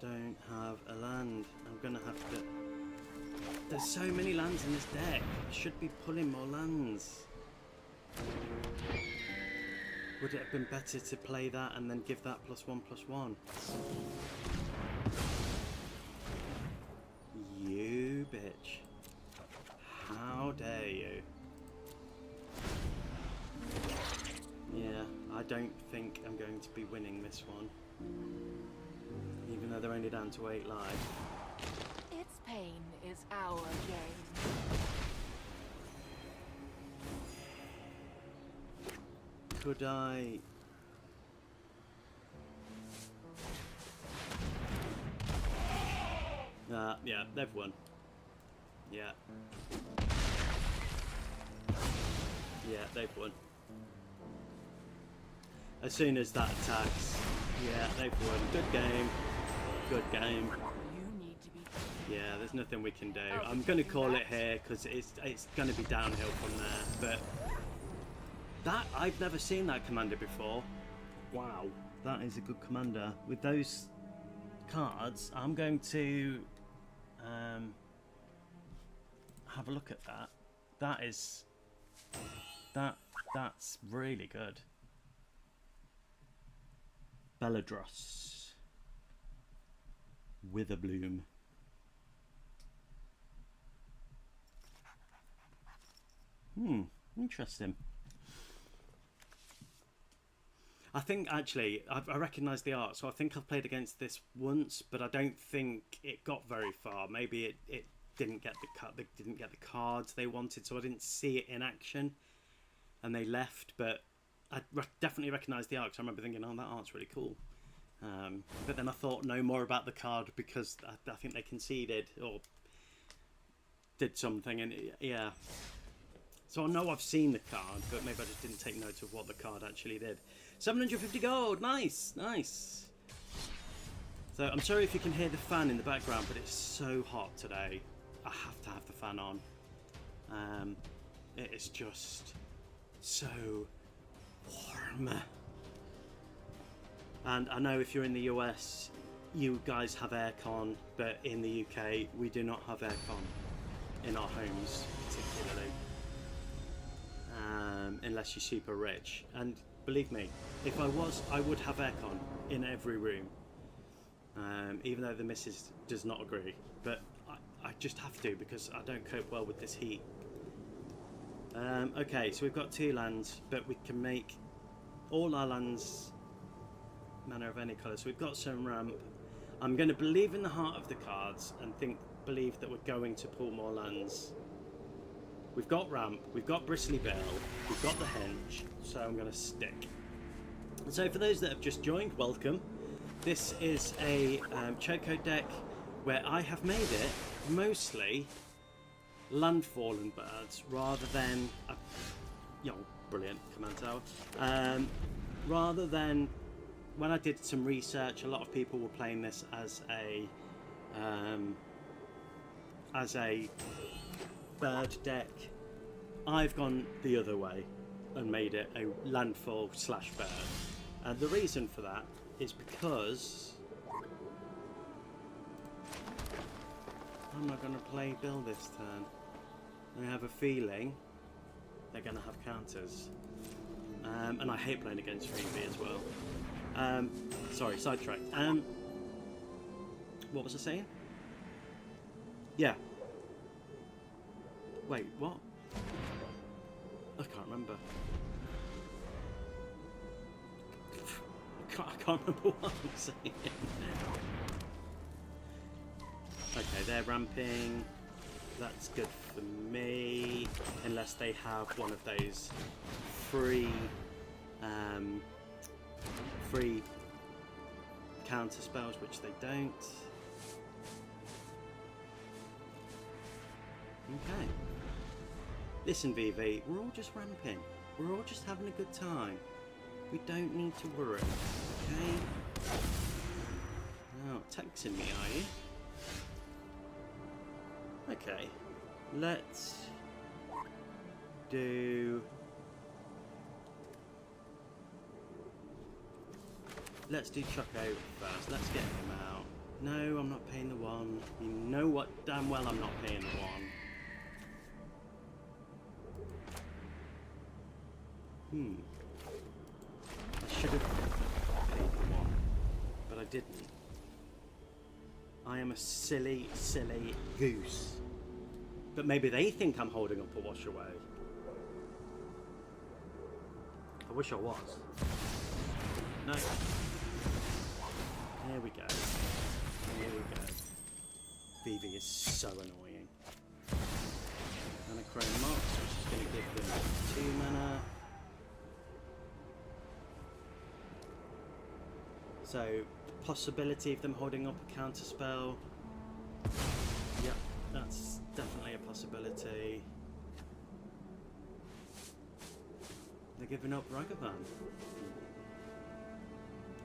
Don't have a land. I'm gonna have to... There's so many lands in this deck. I should be pulling more lands. Would it have been better to play that and then give that +1/+1? You bitch. How dare you? Yeah, I don't think I'm going to be winning this one. Even though they're only down to 8 life. Its pain is our gain. Could I... yeah, they've won. Yeah. Yeah, they've won. As soon as that attacks, yeah, they've won. Good game. Good game. You need to be... Yeah, there's nothing we can do. I'm going to call it here because it's going to be downhill from there. But that, I've never seen that commander before. Wow, that is a good commander. With those cards, I'm going to have a look at that. That is... That's really good. Belladros. Witherbloom. Interesting. I think actually I recognise the art, so I think I've played against this once, but I don't think it got very far. Maybe it didn't get they didn't get the cards they wanted, so I didn't see it in action, and they left. But I definitely recognise the art, because I remember thinking, "Oh, that art's really cool." But then I thought no more about the card because I think they conceded or did something, and yeah. So I know I've seen the card, but maybe I just didn't take note of what the card actually did. 750 gold, nice, nice. So I'm sorry if you can hear the fan in the background, but it's so hot today. I have to have the fan on. It is just so warm. And I know if you're in the US, you guys have aircon, but in the UK, we do not have aircon in our homes, particularly. Unless you're super rich. And believe me, if I was, I would have aircon in every room. Even though the missus does not agree. But I just have to, because I don't cope well with this heat. Okay, so we've got 2 lands, but we can make all our lands mana of any colour. So we've got some ramp. I'm going to believe in the heart of the cards and believe that we're going to pull more lands. We've got ramp, we've got Bristly Bill, we've got the Henge, so I'm going to stick. So for those that have just joined, welcome. This is a Choco deck where I have made it mostly landfall and birds rather than brilliant command tower. Rather than, when I did some research, a lot of people were playing this as a as a bird deck. I've gone the other way and made it a landfall / bird. And the reason for that is because I'm not going to play Bill this turn. I have a feeling they're going to have counters. And I hate playing against 3v as well. Sorry, sidetracked. What was I saying? Yeah. Wait, what? I can't remember. I can't remember what I'm saying. Okay, they're ramping. That's good for me, unless they have one of those free counter spells, which they don't. Okay. Listen, VV, we're all just ramping. We're all just having a good time. We don't need to worry, okay? Oh, texting me, are you? Okay, let's do... Choco first. Let's get him out. No, I'm not paying the 1. You know what damn well I'm not paying the 1. I should have paid the 1, but I didn't. I am a silly, silly goose. But maybe they think I'm holding up a wash away. I wish I was. No. There we go. Here we go. Vivi is so annoying. And a Chrome Mox, which is going to give them 2 mana. So, the possibility of them holding up a counter spell. Yep, that's definitely a possibility. They're giving up Ragavan.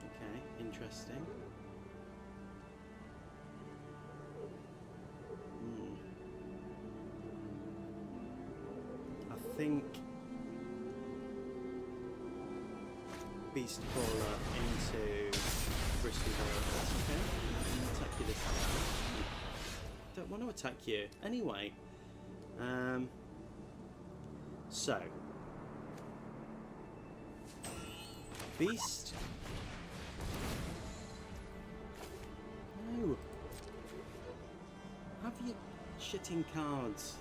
Okay, interesting. I think Beast Crawler into Bristol Barrel. That's okay. I'm gonna attack you this time. Don't want to attack you. Anyway. So. Beast. No. Have you shitting cards?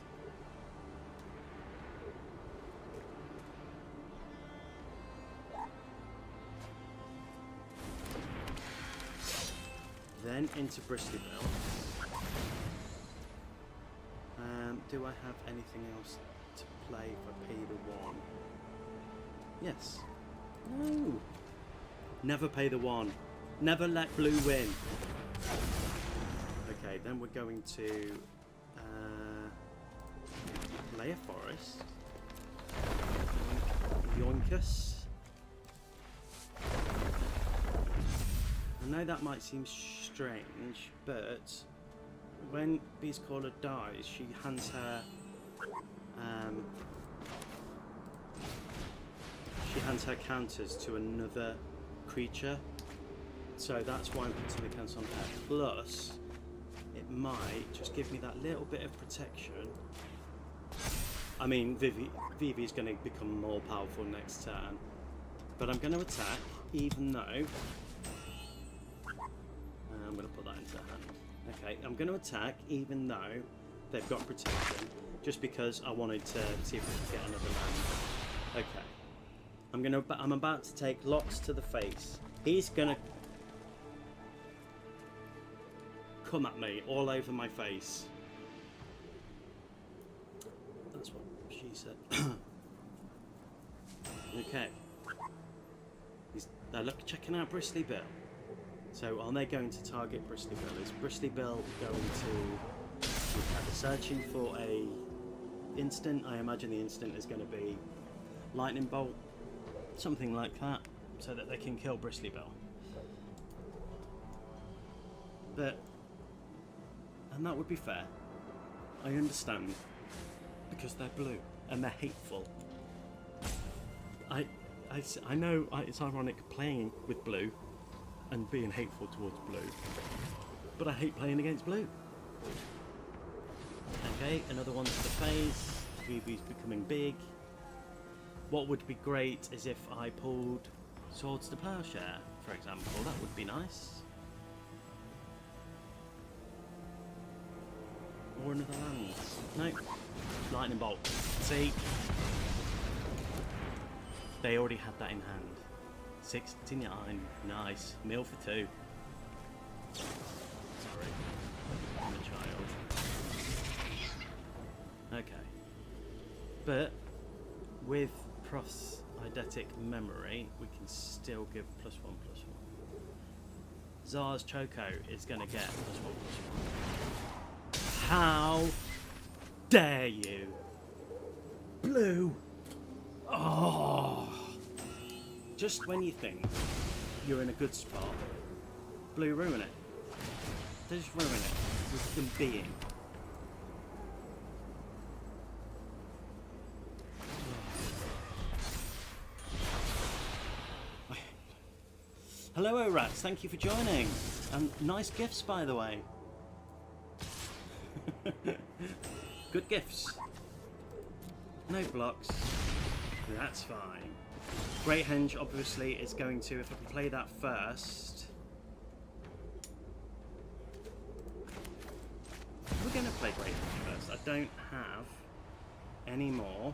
Then into Bristly Bill. Do I have anything else to play if I pay the 1? Yes. No. Never pay the 1. Never let blue win. Okay, then we're going to play a forest. Yoinkus. I know that might seem strange, but when Beast Caller dies, she hands her counters to another creature. So that's why I'm putting the counters on her. Plus, it might just give me that little bit of protection. I mean, Vivi's going to become more powerful next turn, but I'm going to attack, even though. I'm going to put that into hand. Okay, I'm going to attack even though they've got protection, just because I wanted to see if we could get another land. Okay, I'm about to take Lots to the face. He's going to come at me all over my face. That's what she said. Okay. They're checking out Bristly Bill. So are they going to target Bristly Bill? Is Bristly Bill going to be searching for a instant? I imagine the instant is going to be Lightning Bolt, something like that, so that they can kill Bristly Bill. And that would be fair. I understand. Because they're blue and they're hateful. I know it's ironic playing with blue and being hateful towards blue, but I hate playing against blue. Okay, another one to the face. Ruby's becoming big. What would be great is if I pulled Swords to Plowshare, for example. That would be nice. Or another land. No. Lightning Bolt. See? They already had that in hand. 69. Nice. Meal for 2. Sorry. I'm a child. Okay. But with Eidetic Memory, we can still give +1/+1. Sazh Choco is going to get +1/+1. How dare you? Blue! Oh! Just when you think you're in a good spot, blue ruin it. They just ruin it with them being. Hello, O-Rats. Thank you for joining. And nice gifts, by the way. Good gifts. No blocks. That's fine. Great Henge, obviously, is going to... If I can play that first... We're going to play Great Henge first. I don't have any more...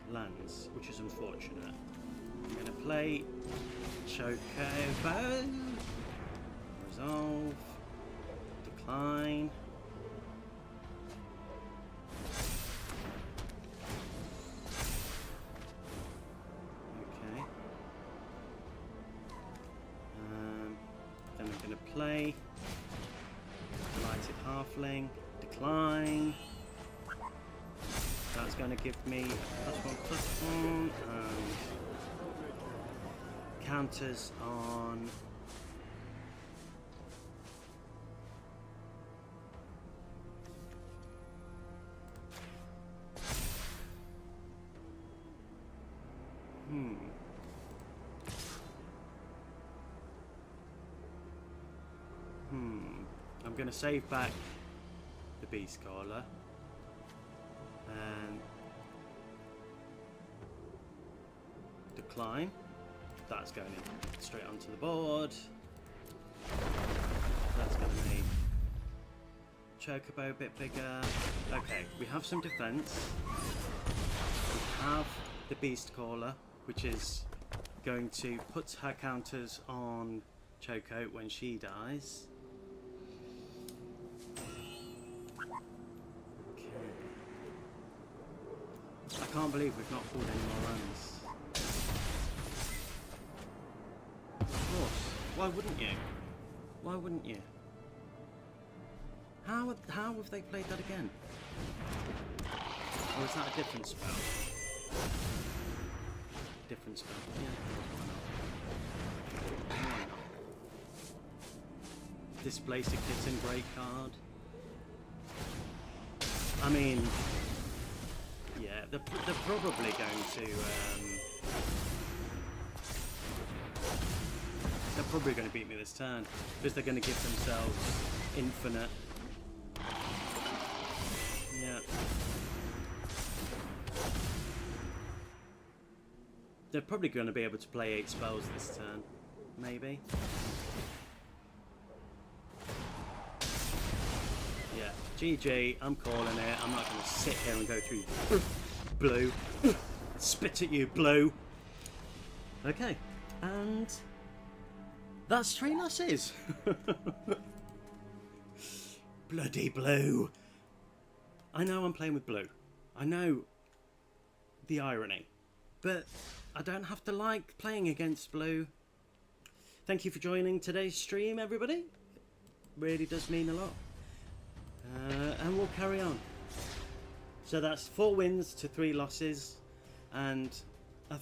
lands, which is unfortunate. I'm going to play Chocobo, resolve, decline. Okay. Then I'm going to play Delighted Halfling, decline. That's going to give me +1/+1 and counters on I'm going to save back the Beast Caller. And decline. That's going in straight onto the board. That's going to make Chocobo a bit bigger. Okay, we have some defense. We have the Beast Caller, which is going to put her counters on Choco when she dies. I can't believe we've not pulled any more lands. Of course. Why wouldn't you? Why wouldn't you? How have they played that again? Or is that a different spell? Different spell. Yeah, why not? Why not? Displace a kitten, great card. I mean... Yeah, they're probably going to they're probably going to beat me this turn because they're going to give themselves infinite. Yeah, they're probably going to be able to play 8 spells this turn, maybe. Yeah, GG, I'm calling it. I'm not going to sit here and go through blue. Spit at you, blue. Okay, and that's 3 losses. Bloody blue. I know I'm playing with blue. I know the irony. But I don't have to like playing against blue. Thank you for joining today's stream, everybody. Really does mean a lot. And we'll carry on. So that's 4 wins to 3 losses, and I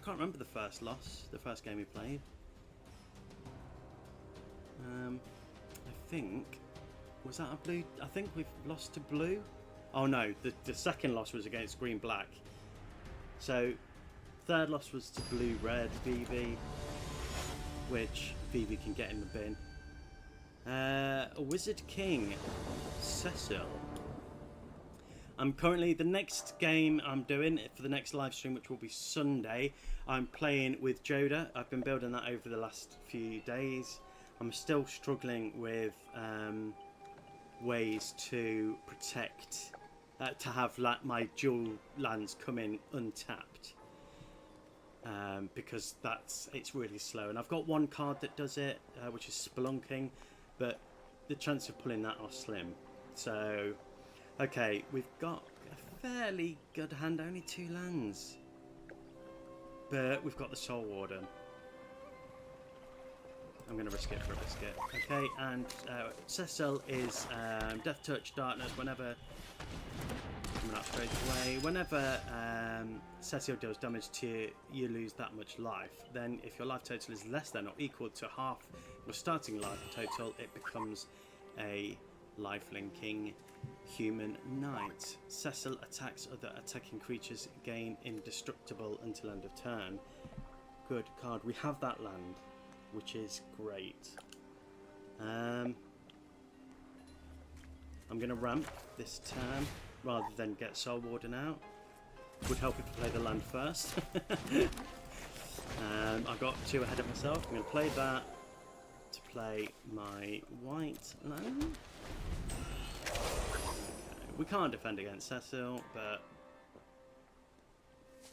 can't remember the first loss, the first game we played. I think... Was that a blue? I think we've lost to blue. Oh no, the second loss was against green-black. So, third loss was to blue-red VV, which VV can get in the bin. A Wizard King, Cecil. I'm currently, the next game I'm doing for the next live stream, which will be Sunday, I'm playing with Joda. I've been building that over the last few days. I'm still struggling with ways to protect, to have my dual lands come in untapped. Because it's really slow. And I've got one card that does it, which is Spelunking, but the chance of pulling that are slim. So... Okay, we've got a fairly good hand, only 2 lands. But we've got the Soul Warden. I'm going to risk it for a biscuit. Okay, and Cecil is Death Touch, Darkness, whenever... Coming up straight away. Whenever Cecil deals damage to you, you lose that much life. Then if your life total is less than or equal to half your starting life total, it becomes a life-linking human knight. Cecil attacks other attacking creatures, gain indestructible until end of turn. Good card. We have that land, which is great. I'm going to ramp this turn rather than get Soul Warden out. Would help if I play the land first. I got 2 ahead of myself. I'm going to play that to play my white land. We can't defend against Cecil, but...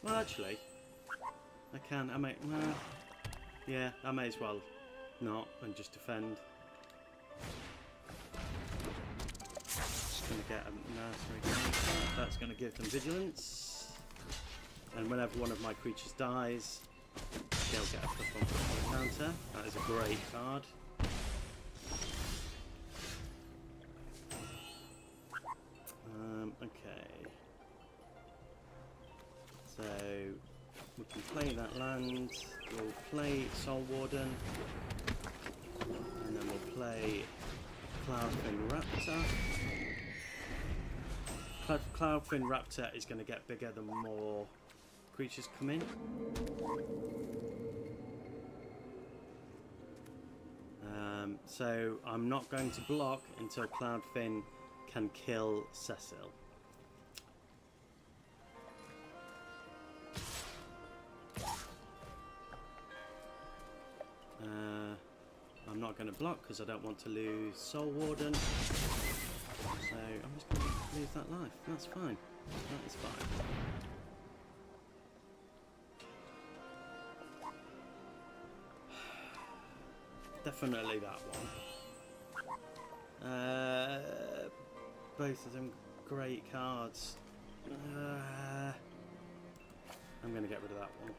Well, actually... I can. I may... Well, yeah, I may as well not and just defend. Just going to get a nursery counter. That's going to give them vigilance. And whenever one of my creatures dies, they'll get a +1/+1 counter. That is a great card. Okay, so we can play that land, we'll play Soul Warden, and then we'll play Cloudfin Raptor. Cloudfin Raptor is going to get bigger the more creatures come in. So I'm not going to block until Cloudfin can kill Cecil. I'm not going to block because I don't want to lose Soul Warden. So I'm just going to lose that life. That's fine. That is fine. Definitely that one. Both of them great cards. I'm going to get rid of that one.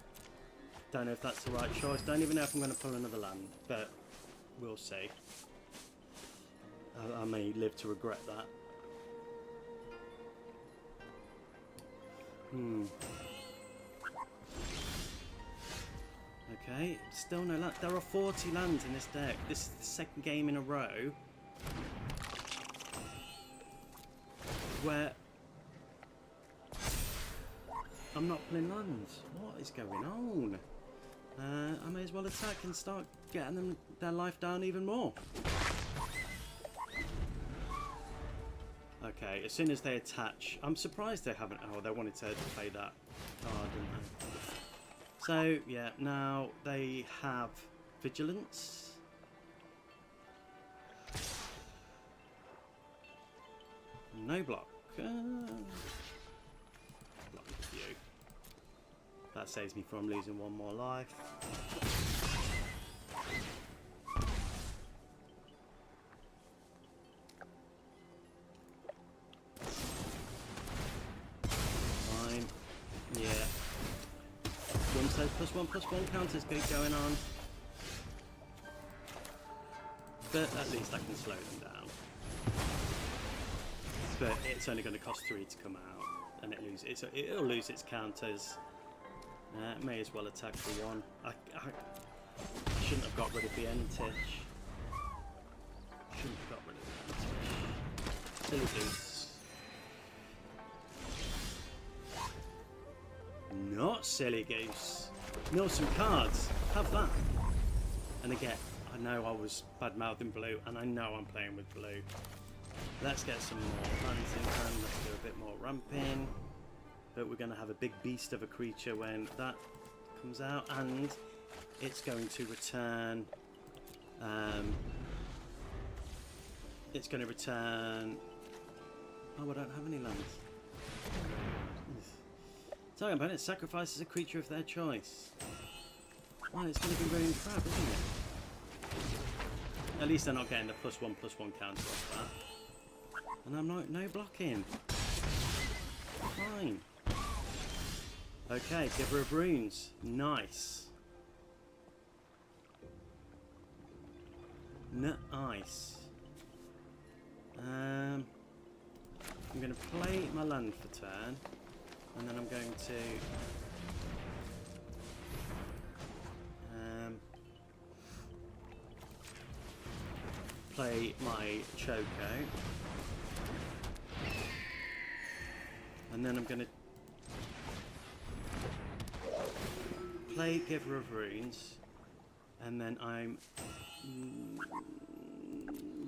Don't know if that's the right choice. Don't even know if I'm going to pull another land, but we'll see. I may live to regret that. Okay, still no land. There are 40 lands in this deck. This is the second game in a row where I'm not pulling lands. What is going on? I may as well attack and start getting them their life down even more. Okay, as soon as they attach, I'm surprised they haven't. Oh, they wanted to play that card, didn't they? So yeah, now they have vigilance. No block. Block you. That saves me from losing one more life. Fine. Yeah. One says +1/+1 counters keep going on. But at least I can slow them down. But it's only going to cost 3 to come out, and it'll lose its counters. May as well attack for 1. I shouldn't have got rid of the Entich. Shouldn't have got rid of that. Silly goose. Not silly goose. No, some cards. Have that. And again, I know I was bad-mouthing blue, and I know I'm playing with blue. Let's get some more lands in hand. Let's do a bit more ramping. But we're going to have a big beast of a creature when that comes out, and it's going to return. It's going to return. Oh, I don't have any lands. Talking about it, sacrifices a creature of their choice. Well, it's going to be really crap, isn't it? At least they're not getting the +1/+1 counter off that. And I'm not no blocking. Fine. Okay, Giver of Runes. Nice. Nice. I'm going to play my land for turn, and then I'm going to play my Choco, and then I'm going to play Giver of Runes, and then I'm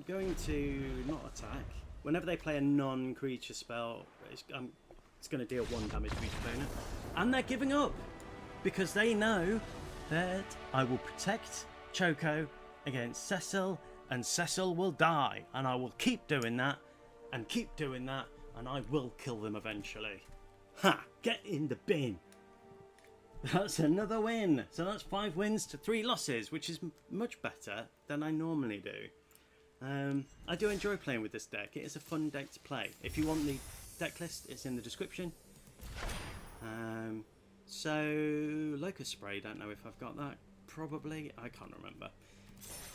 going to not attack. Whenever they play a non-creature spell, it's going to deal 1 damage to each opponent. And they're giving up because they know that I will protect Choco against Cecil, and Cecil will die. And I will keep doing that, and keep doing that, and I will kill them eventually. Ha! Get in the bin! That's another win! So that's 5 wins to 3 losses, which is much better than I normally do. I do enjoy playing with this deck. It is a fun deck to play. If you want the deck list, it's in the description. So, Locust Spray, don't know if I've got that. Probably, I can't remember.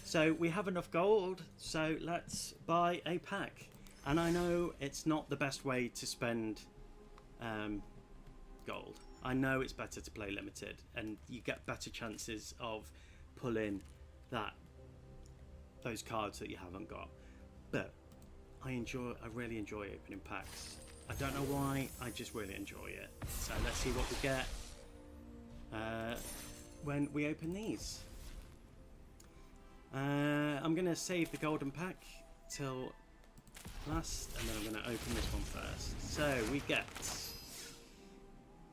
So, we have enough gold, so let's buy a pack. And I know it's not the best way to spend gold. I know it's better to play limited, and you get better chances of pulling those cards that you haven't got. But I really enjoy opening packs. I don't know why, I just really enjoy it. So let's see what we get when we open these. I'm going to save the golden pack till last, and then I'm going to open this one first. So we get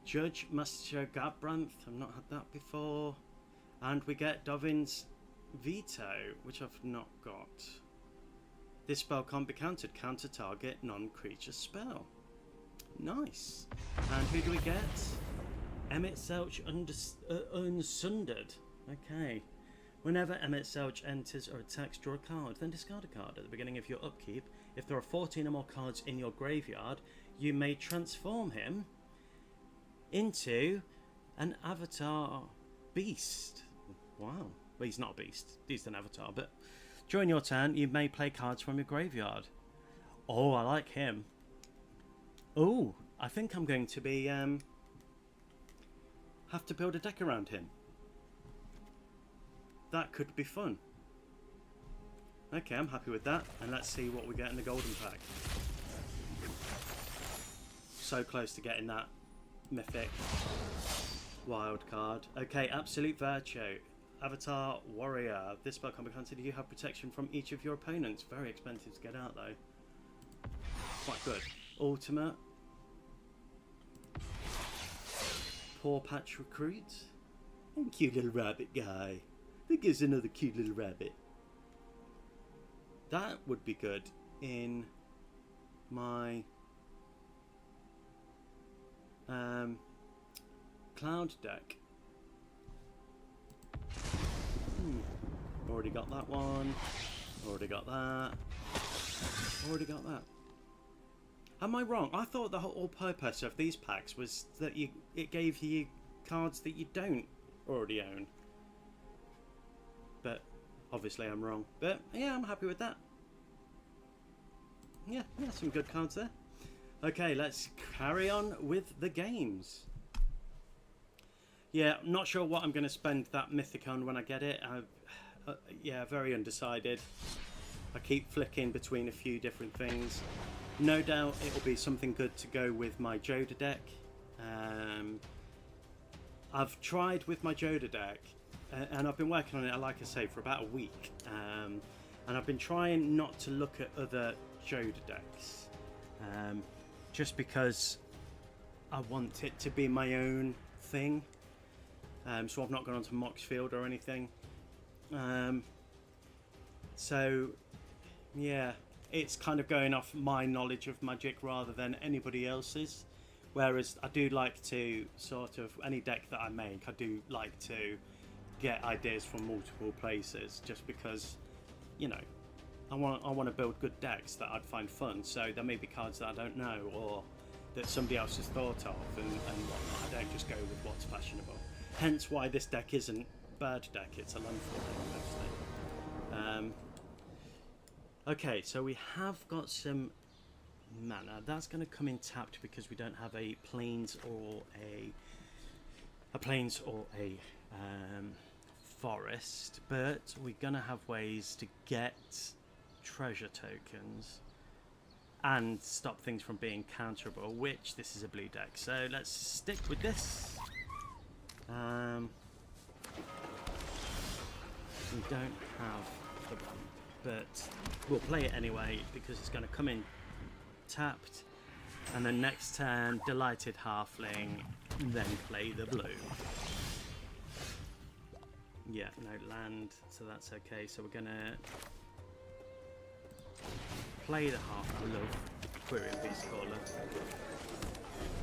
Judge Master Gabranth, I've not had that before, and we get Dovin's Veto, which I've not got. This spell can't be countered. Counter target non-creature spell. Nice. And who do we get? Emmett Selch Unsundered. Okay. Whenever Emmett Selch enters or attacks, draw a card, then discard a card. At the beginning of your upkeep, if there are 14 or more cards in your graveyard, you may transform him into an avatar beast. Wow. Well, he's not a beast. He's an avatar. But during your turn, you may play cards from your graveyard. Oh, I like him. Oh, I think I'm going to be have to build a deck around him. That could be fun. Okay, I'm happy with that. And let's see what we get in the golden pack. So close to getting that mythic wild card. Okay, Absolute Virtue. Avatar Warrior. This spell can be considered. You have protection from each of your opponents. Very expensive to get out though. Quite good. Ultimate. Paw Patch Recruit. And cute little rabbit guy. I think it's another cute little rabbit. That would be good in my cloud deck. Already got that one. Already got that. Already got that. Am I wrong? I thought the whole purpose of these packs was that it gave you cards that you don't already own. But obviously I'm wrong. But yeah, I'm happy with that. Yeah, some good cards there. Okay, let's carry on with the games. Yeah, I'm not sure what I'm going to spend that mythic on when I get it. Yeah, very undecided. I keep flicking between a few different things. No doubt it'll be something good to go with my Joda deck. I've tried with my Joda deck, and I've been working on it, like I say, for about a week. And I've been trying not to look at other Joda decks, just because I want it to be my own thing. So I've not gone onto Moxfield or anything. So yeah, it's kind of going off my knowledge of Magic rather than anybody else's. Whereas I do like to sort of, any deck that I make, I do like to get ideas from multiple places, just because, you know, I want to build good decks that I'd find fun. So there may be cards that I don't know, or that somebody else has thought of, and whatnot. I don't just go with what's fashionable. Hence why this deck isn't burd deck, it's a landfall deck mostly. Okay, so we have got some mana. That's going to come in tapped because we don't have a plains or a forest, but we're going to have ways to get treasure tokens and stop things from being counterable, which this is a blue deck, so let's stick with this. We don't have the one, but we'll play it anyway because it's going to come in tapped, and then next turn Delighted Halfling, then play the blue. Yeah, no land, so that's okay. So we're gonna play the half. I love Quirion Beastcaller,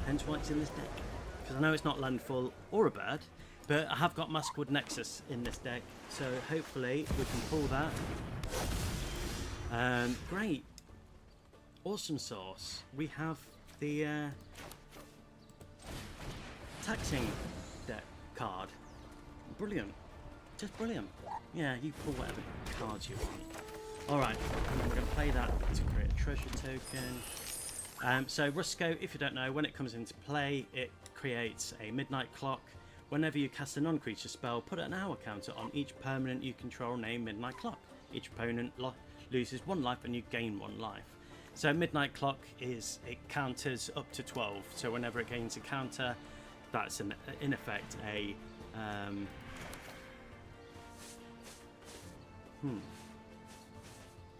hence why it's in this deck, because I know it's not landfall or a bird, but I have got Maskwood Nexus in this deck, so hopefully we can pull that. Great. Awesome source. We have the taxing deck card. Brilliant. Just brilliant. Yeah, you pull whatever cards you want. Alright, and I'm going to play that to create a treasure token. So Rusco, if you don't know, when it comes into play, it creates a midnight clock. Whenever you cast a non-creature spell, put an hour counter on each permanent you control named Midnight Clock. Each opponent loses 1 life and you gain 1 life. So Midnight Clock it counters up to 12. So whenever it gains a counter, that's in effect a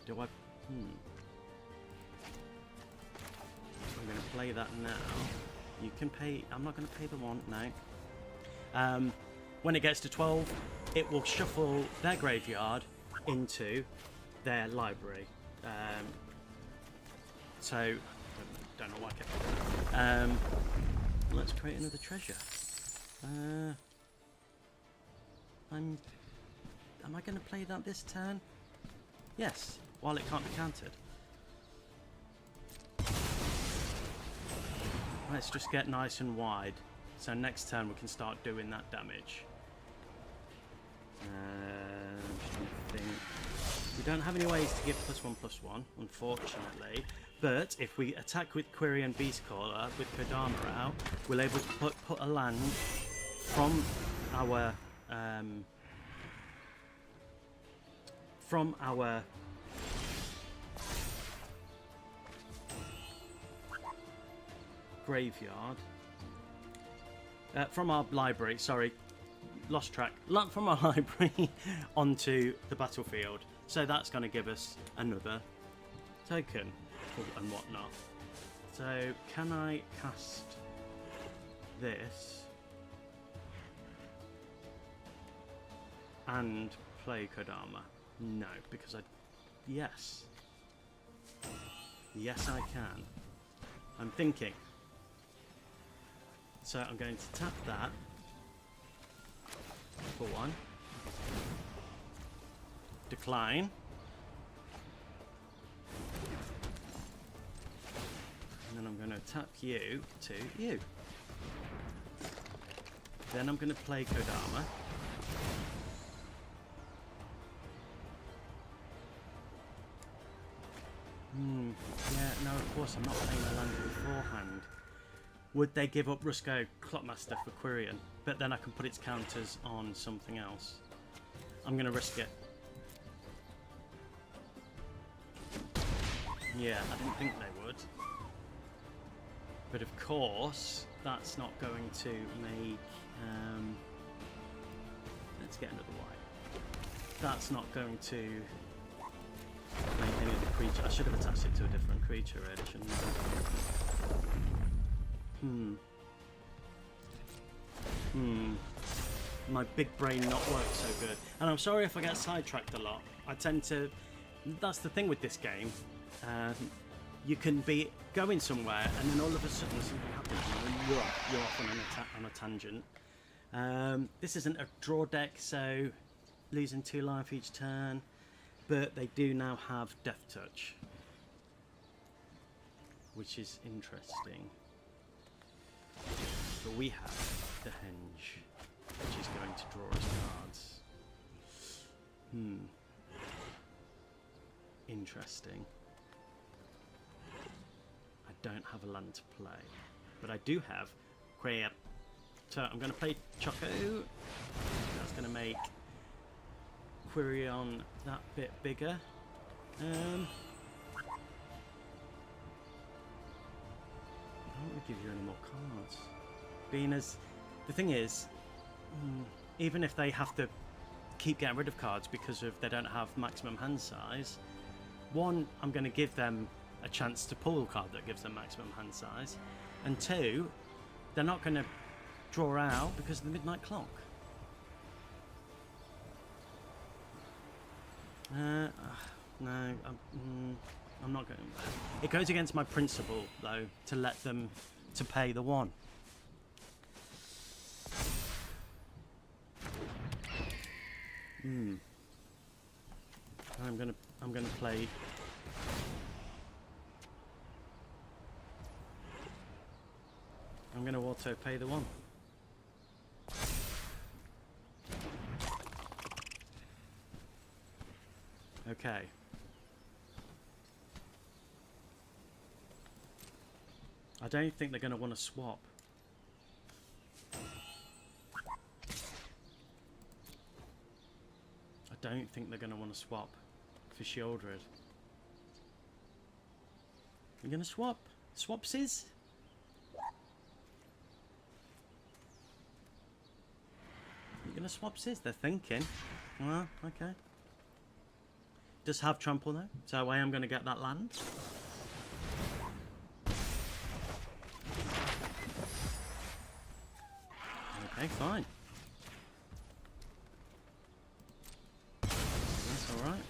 So I'm going to play that now. You can pay. I'm not going to pay the one, no. When it gets to 12, it will shuffle their graveyard into their library. So, don't know why I kept that. Let's create another treasure. Am I going to play that this turn? Yes, while it can't be countered. Let's just get nice and wide, so next turn we can start doing that damage. Just trying to think. We don't have any ways to give +1/+1, unfortunately. But if we attack with Quirion Beastcaller with Kodama out, we're able to put a land from our graveyard, from our library. Sorry, lost track. From our library onto the battlefield. So that's going to give us another token and whatnot. So can I cast this and play Kodama? No, because yes I can. I'm thinking. So I'm going to tap that for 1. Decline. And then I'm going to tap you to you. Then I'm going to play Kodama. Yeah, no, of course I'm not playing the land beforehand. Would they give up Rusco Clockmaster for Quirion? But then I can put its counters on something else. I'm going to risk it. Yeah, I didn't think they would. But of course, that's not going to make... let's get another white. That's not going to make any of the creature... I should have attached it to a different creature, really, shouldn't I? My big brain not work so good. And I'm sorry if I get sidetracked a lot. I tend to... That's the thing with this game. You can be going somewhere and then all of a sudden something happens and then you're off on a tangent. This isn't a draw deck, so losing 2 life each turn, but they do now have Death Touch, which is interesting. But we have the Henge, which is going to draw us cards. Interesting. I don't have a land to play, but I do have Create. So I'm going to play Choco. That's going to make Quirion that bit bigger. I don't want to give you any more cards. Being as the thing is, even if they have to keep getting rid of cards because of they don't have maximum hand size, one, I'm going to give them a chance to pull a card that gives them maximum hand size, and two, they're not going to draw out because of the midnight clock. No, I'm not going. It goes against my principle, though, to let them to pay the 1. I'm gonna play. I'm gonna auto pay the 1. Okay. I don't think they're going to want to swap. I don't think they're going to want to swap for Shieldred. You're going to swap? Swapsies? You're going to swapsies? They're thinking. Well, okay. Does have trample though, so I am going to get that land. Okay, fine. That's all right.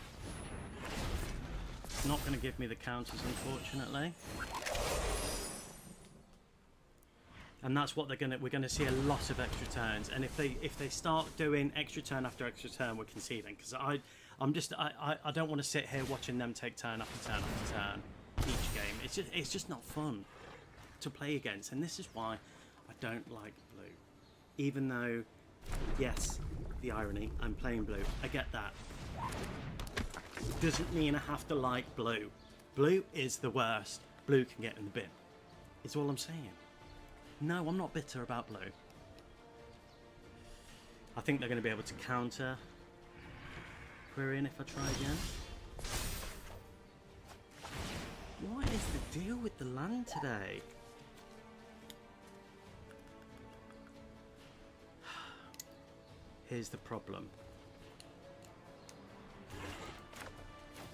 It's not going to give me the counters, unfortunately. And that's what we're going to see a lot of extra turns. And if they start doing extra turn after extra turn, we're conceding, because I don't want to sit here watching them take turn after turn after turn each game. It's just not fun to play against, and this is why I don't like blue. Even though, yes, the irony, I'm playing blue. I get that. Doesn't mean I have to like blue. Blue is the worst. Blue can get in the bin. Is all I'm saying. No, I'm not bitter about blue. I think they're going to be able to counter Quirion if I try again. What is the deal with the land today? Here's the problem.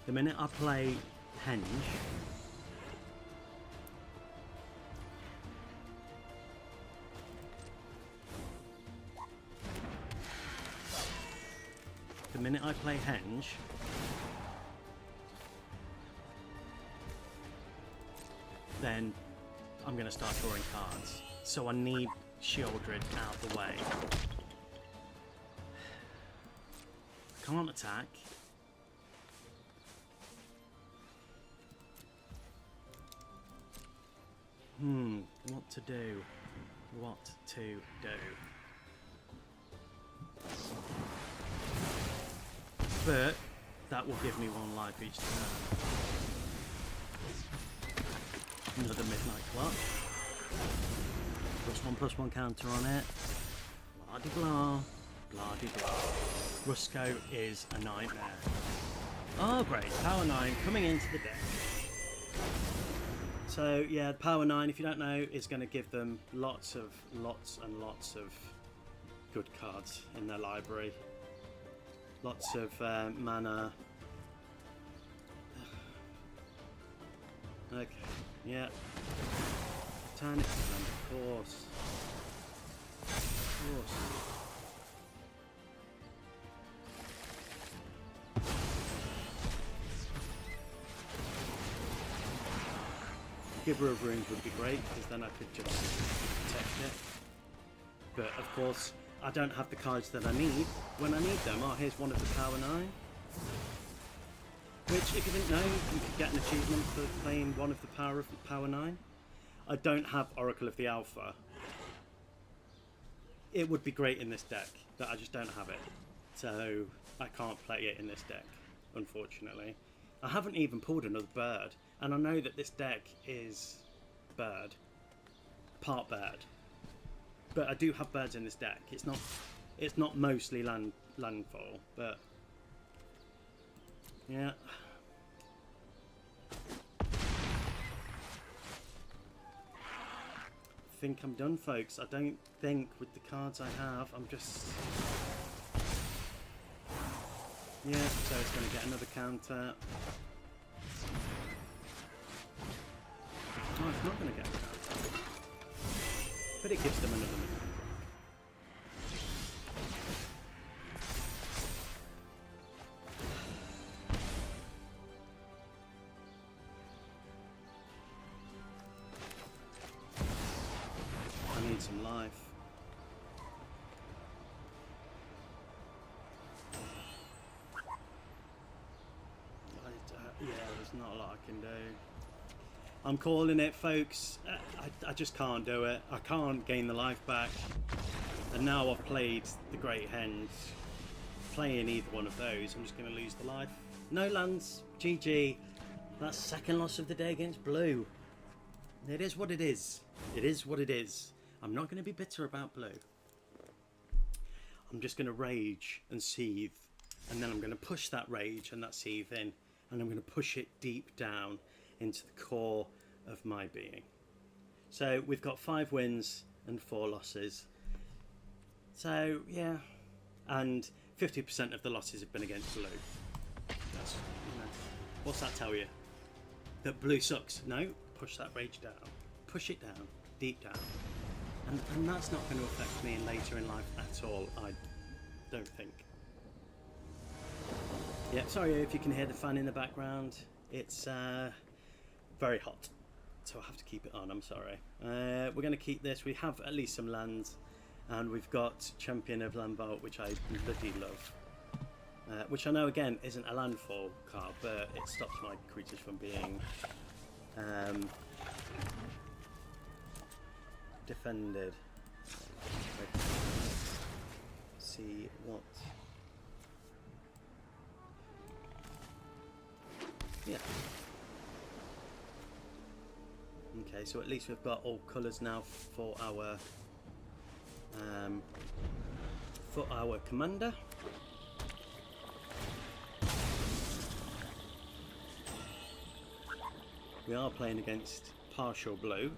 The minute I play Henge, then I'm going to start drawing cards. So I need Shieldred out of the way. I can't attack. What to do? What to do? But that will give me 1 life each turn. Another midnight clock. +1/+1 counter on it. Blah de blah. Blah de blah. Rusco is a nightmare. Oh great, power 9 coming into the deck. So yeah, Power 9, if you don't know, is going to give them lots and lots of good cards in their library. Lots of mana. Okay, yeah. Turn it around, of course. Of course. Giver of Runes would be great, because then I could just protect it. But of course, I don't have the cards that I need when I need them. Oh, here's one of the Power 9. Which, if you didn't know, you could get an achievement for playing one of the Power 9. I don't have Oracle of the Alpha. It would be great in this deck, but I just don't have it. So, I can't play it in this deck, unfortunately. I haven't even pulled another bird. And I know that this deck is bird, part bird, but I do have birds in this deck. It's not mostly landfall, but yeah. I think I'm done, folks. I don't think with the cards I have, I'm just yeah. So it's going to get another counter. Oh, it's not going to get a counter. But it gives them another move. I need some life. Yeah, there's not a lot I can do. I'm calling it, folks. I just can't do it. I can't gain the life back. And now I've played the Great Henge. Playing either one of those, I'm just going to lose the life. No lands. GG. That's second loss of the day against blue. It is what it is. It is what it is. I'm not going to be bitter about blue. I'm just going to rage and seethe. And then I'm going to push that rage and that seethe in. And I'm going to push it deep down into the core of my being. So we've got 5 wins and 4 losses. So yeah, and 50% of the losses have been against blue. That's, you know, what's that tell you? That blue sucks? No, push that rage down, push it down, deep down, and that's not going to affect me later in life at all. I don't think. Yeah, sorry if you can hear the fan in the background. It's very hot, so I have to keep it on. I'm sorry. We're going to keep this. We have at least some lands, and we've got Champion of Landfall, which I bloody love. Which I know again isn't a landfall card, but it stops my creatures from being defended. Let's see what. Yeah. Okay, so at least we've got all colours now for our commander. We are playing against partial blue.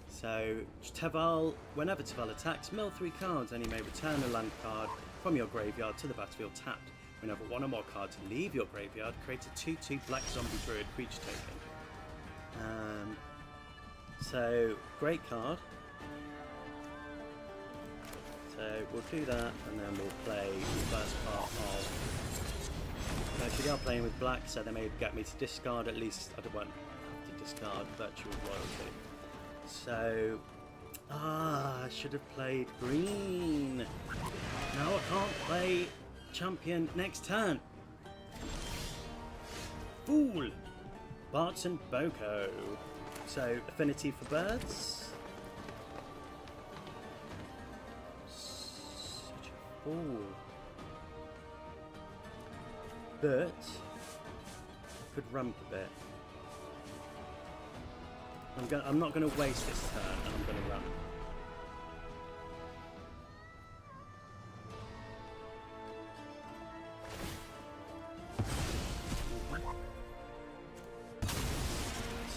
So Teval, whenever Teval attacks, mill 3 cards, and you may return a land card from your graveyard to the battlefield tapped. Whenever 1 or more cards leave your graveyard, create a 2/2 black zombie druid creature token. So great card. So we'll do that, and then we'll play the first part of. Actually, they are playing with black, so they may get me to discard at least. I don't want to discard virtual royalty. So, I should have played green. Now I can't play champion next turn. Fool! Barts and Boko. So, affinity for birds. Such a fool. But could ramp a bit. I'm not going to waste this turn, and I'm going to ramp.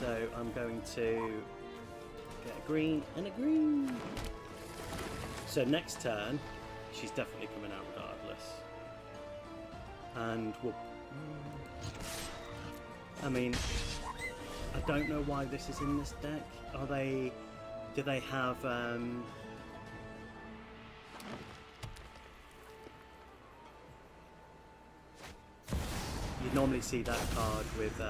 So I'm going to get a green and a green. So next turn, she's definitely coming out regardless. And we'll... I mean, I don't know why this is in this deck. Are they... Do they have... You'd normally see that card with...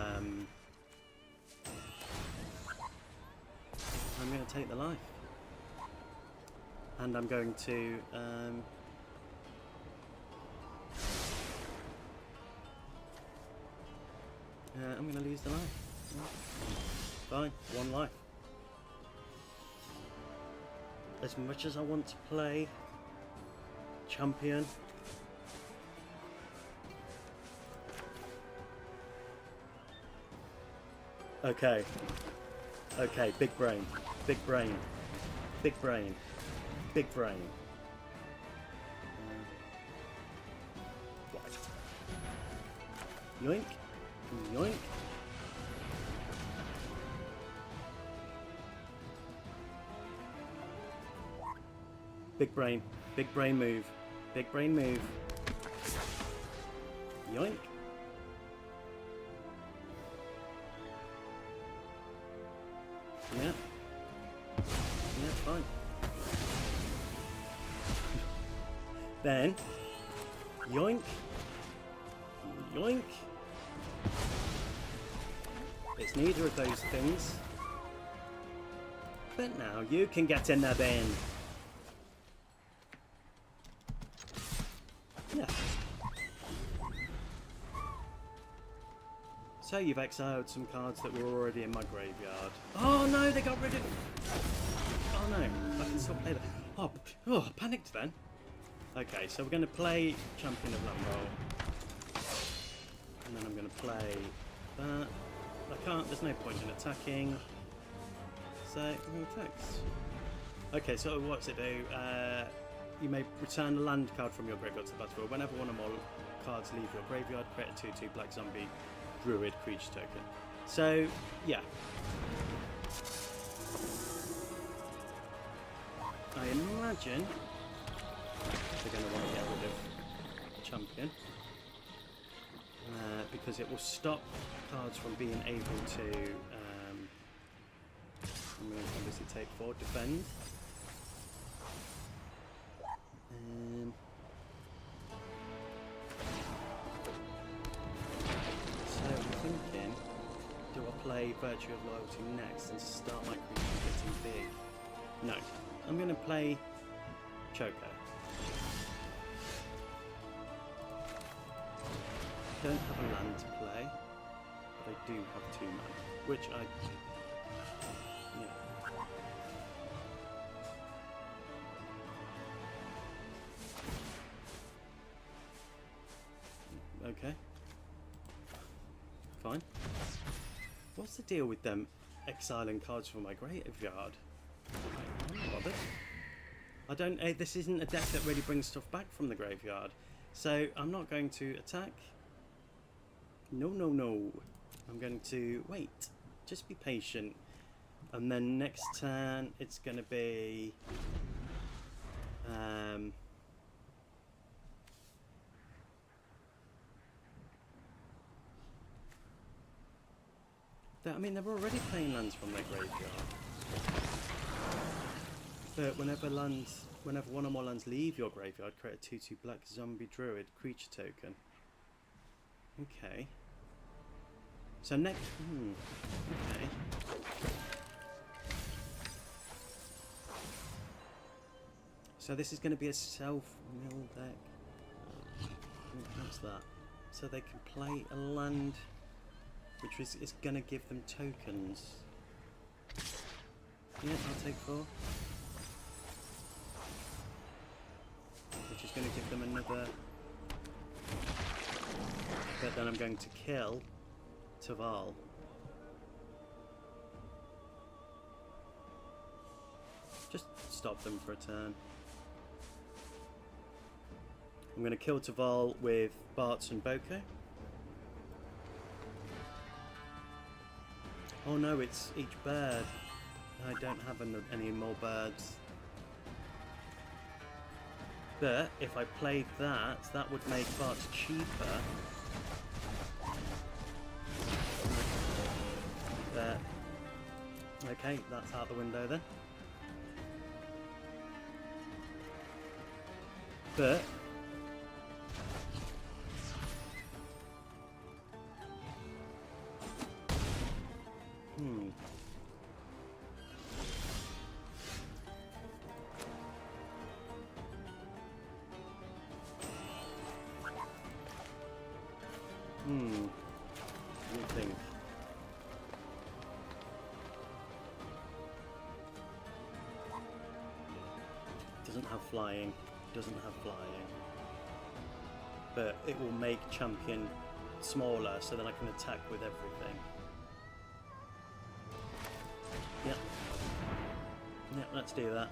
I'm going to take the life. And I'm going to... I'm going to lose the life. Fine, one life. As much as I want to play champion, okay, big brain, big brain, big brain, big brain. Yoink, yoink. Big brain move, big brain move. Yoink. Yeah. Yeah, fine. Then, yoink, yoink. It's neither of those things. But now you can get in the bin. Yeah. So you've exiled some cards that were already in my graveyard. Oh no, they got rid of... Oh no, I can still play that. Oh, I panicked then. Okay, so we're going to play Champion of Landfall. And then I'm going to play that. I can't, there's no point in attacking. So, I'm going to text. Okay, so what's it do? You may return a land card from your graveyard to the battlefield. Whenever one or more cards leave your graveyard, create a 2/2 black zombie druid creature token. So, yeah. I imagine they're going to want to get rid of champion. Because it will stop cards from being able to I'm going to obviously take 4, defend. So I'm thinking, do I play Virtue of Loyalty next and start my creature getting big? No, I'm going to play Choco. I don't have a land to play, but I do have 2 mana, which I... Yeah. Okay. Fine. What's the deal with them exiling cards from my graveyard? I'm not bothered. I don't... this isn't a deck that really brings stuff back from the graveyard, so I'm not going to attack. No, no, no. I'm going to wait. Just be patient. And then next turn, it's going to be... I mean, they're already playing lands from their graveyard. But whenever one or more lands leave your graveyard, create a 2/2 black zombie druid creature token. Okay. So next... okay. So this is going to be a self-mill deck. What's that? So they can play a land, which is going to give them tokens. Yeah, I'll take 4. Which is going to give them another... But then I'm going to kill Taval. Just stop them for a turn. I'm going to kill Taval with Bartz and Boko. Oh no, it's each bird. I don't have any more birds. But if I played that, that would make parts cheaper. But okay, that's out the window then. But what do you think? Doesn't have flying. Doesn't have flying. But it will make champion smaller, so then I can attack with everything. Yep. Yep, let's do that.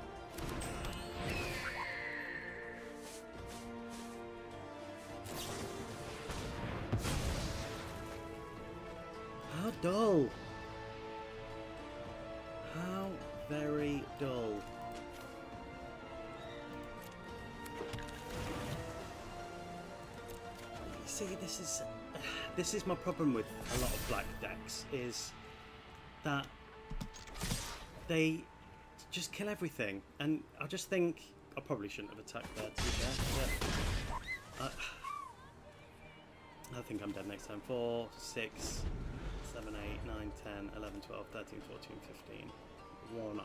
How dull! How very dull. See, this is my problem with a lot of black decks, is that they just kill everything, and I just think I probably shouldn't have attacked there, to be fair. But I think I'm dead next time. 4, 6, 7, 8, 9, 10, 11, 12, 13, 14, 15. 1 off.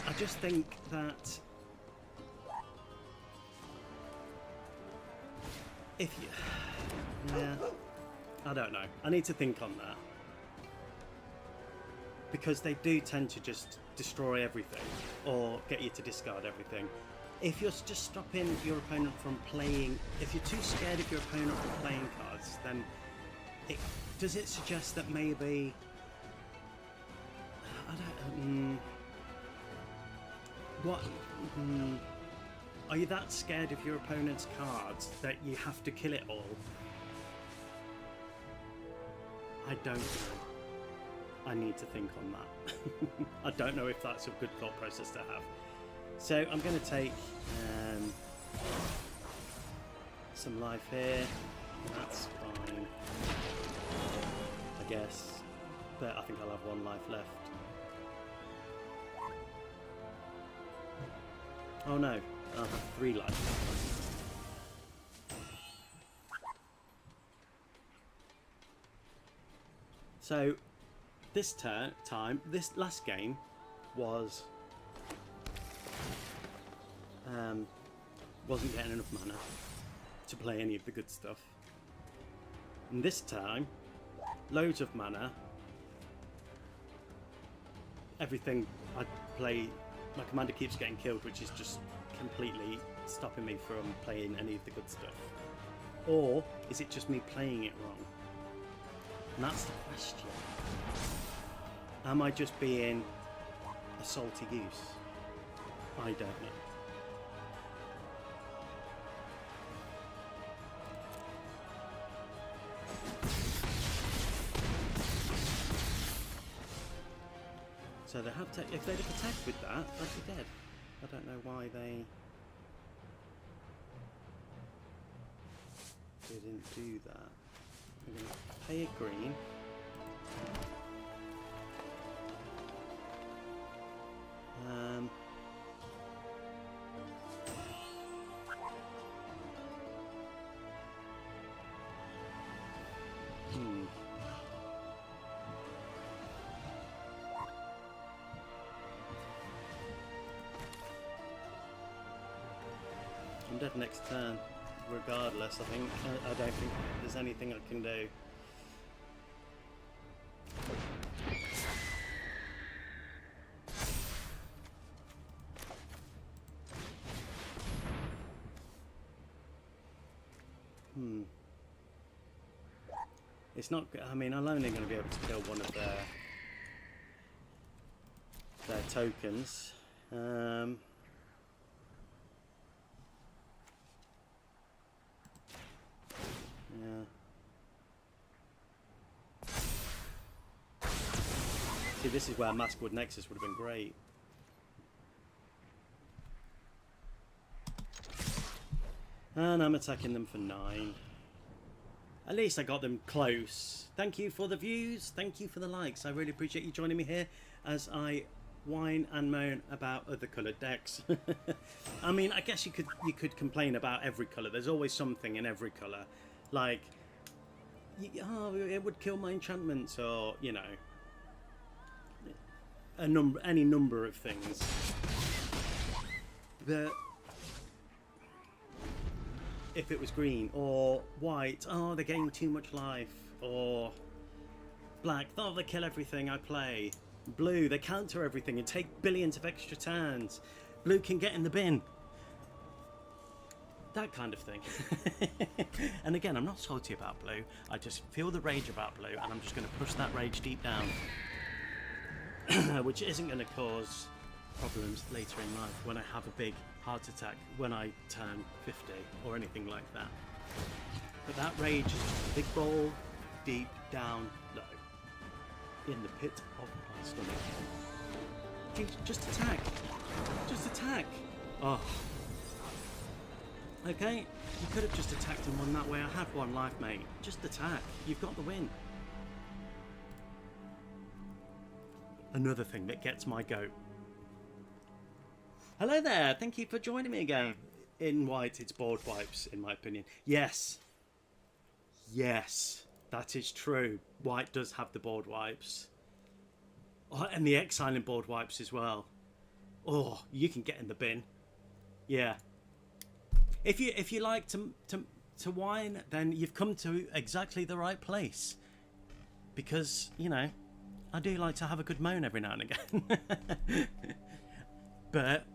I just think that if you... Yeah, I don't know. I need to think on that. Because they do tend to just destroy everything, or get you to discard everything. If you're just stopping your opponent from playing... If you're too scared of your opponent from playing cards, then does it suggest that maybe... I don't... Are you that scared of your opponent's cards that you have to kill it all? I don't know. I need to think on that. I don't know if that's a good thought process to have. So I'm going to take some life here. That's fine, I guess. But I think I'll have 1 life left. Oh no, I'll have 3 life left. So this this last game was wasn't getting enough mana to play any of the good stuff. And this time, loads of mana. Everything I play, my commander keeps getting killed, which is just completely stopping me from playing any of the good stuff. Or is it just me playing it wrong? And that's the question. Am I just being a salty goose? I don't know. So they have to, if they'd have attacked with that, they'd be dead. I don't know why they didn't do that. I'm going to pay a green. I'm dead next turn, regardless. I think I don't think there's anything I can do. It's not. I mean, I'm only going to be able to kill one of their tokens. Yeah. See, this is where Maskwood Nexus would have been great. And I'm attacking them for 9. At least I got them close. Thank you for the views. Thank you for the likes. I really appreciate you joining me here as I whine and moan about other coloured decks. I mean, I guess you could complain about every colour. There's always something in every colour. Like, oh, it would kill my enchantments, or, you know, any number of things. But if it was green or white, oh, they're getting too much life. Or black, oh, they kill everything I play. Blue, they counter everything and take billions of extra turns. Blue can get in the bin. That kind of thing. And again, I'm not salty about blue. I just feel the rage about blue, and I'm just going to push that rage deep down. Which isn't going to cause problems later in life when I have a big heart attack when I turn 50 or anything like that. But that rage is just a big ball deep down low in the pit of my stomach. Just attack. Just attack. Oh. Okay, you could have just attacked and won that way. I had 1 life, mate. Just attack. You've got the win. Another thing that gets my goat. Hello there. Thank you for joining me again. In white, it's board wipes, in my opinion. Yes. Yes, that is true. White does have the board wipes. Oh, and the exiling board wipes as well. Oh, you can get in the bin. Yeah. If you like to whine, then you've come to exactly the right place. Because, you know, I do like to have a good moan every now and again. But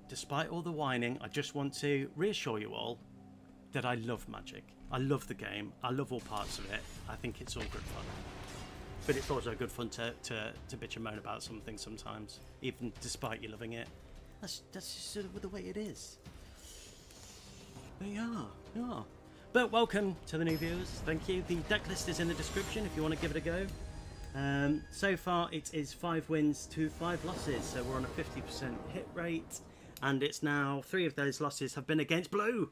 despite all the whining, I just want to reassure you all that I love Magic. I love the game. I love all parts of it. I think it's all good fun. But it's also good fun to bitch and moan about something sometimes, even despite you loving it. That's just sort of the way it is. But yeah. But welcome to the new viewers. Thank you. The deck list is in the description if you want to give it a go. So far it is 5 wins to 5 losses, so we're on a 50% hit rate, and it's now 3 of those losses have been against blue.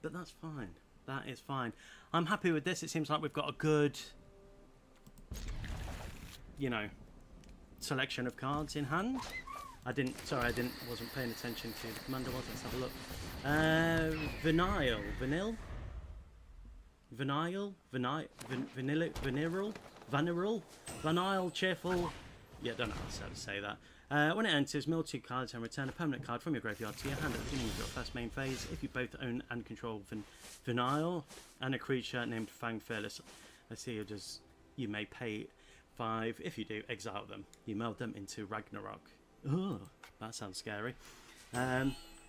But that's fine. That is fine. I'm happy with this. It seems like we've got a good, you know, selection of cards in hand. Wasn't paying attention to the commander was. Let's have a look. Vinyl, cheerful. Yeah, don't know how to say that. When it enters, mill 2 cards and return a permanent card from your graveyard to your hand at the beginning of your first main phase. If you both own and control Vinyl and a creature named Fang Fearless, let's see, you may pay 5. If you do, exile them. You meld them into Ragnarok. Oh, that sounds scary.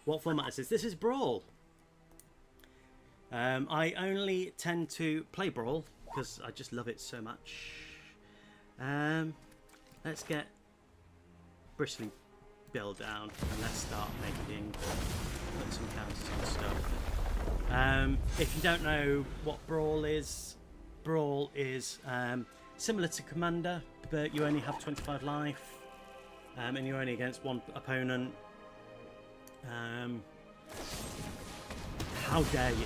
What format is this? This is Brawl. I only tend to play Brawl because I just love it so much. Let's get Bristly Bill down and let's start put some counters on stuff. If you don't know what Brawl is similar to Commander, but you only have 25 life. And you're only against 1 opponent. How dare you?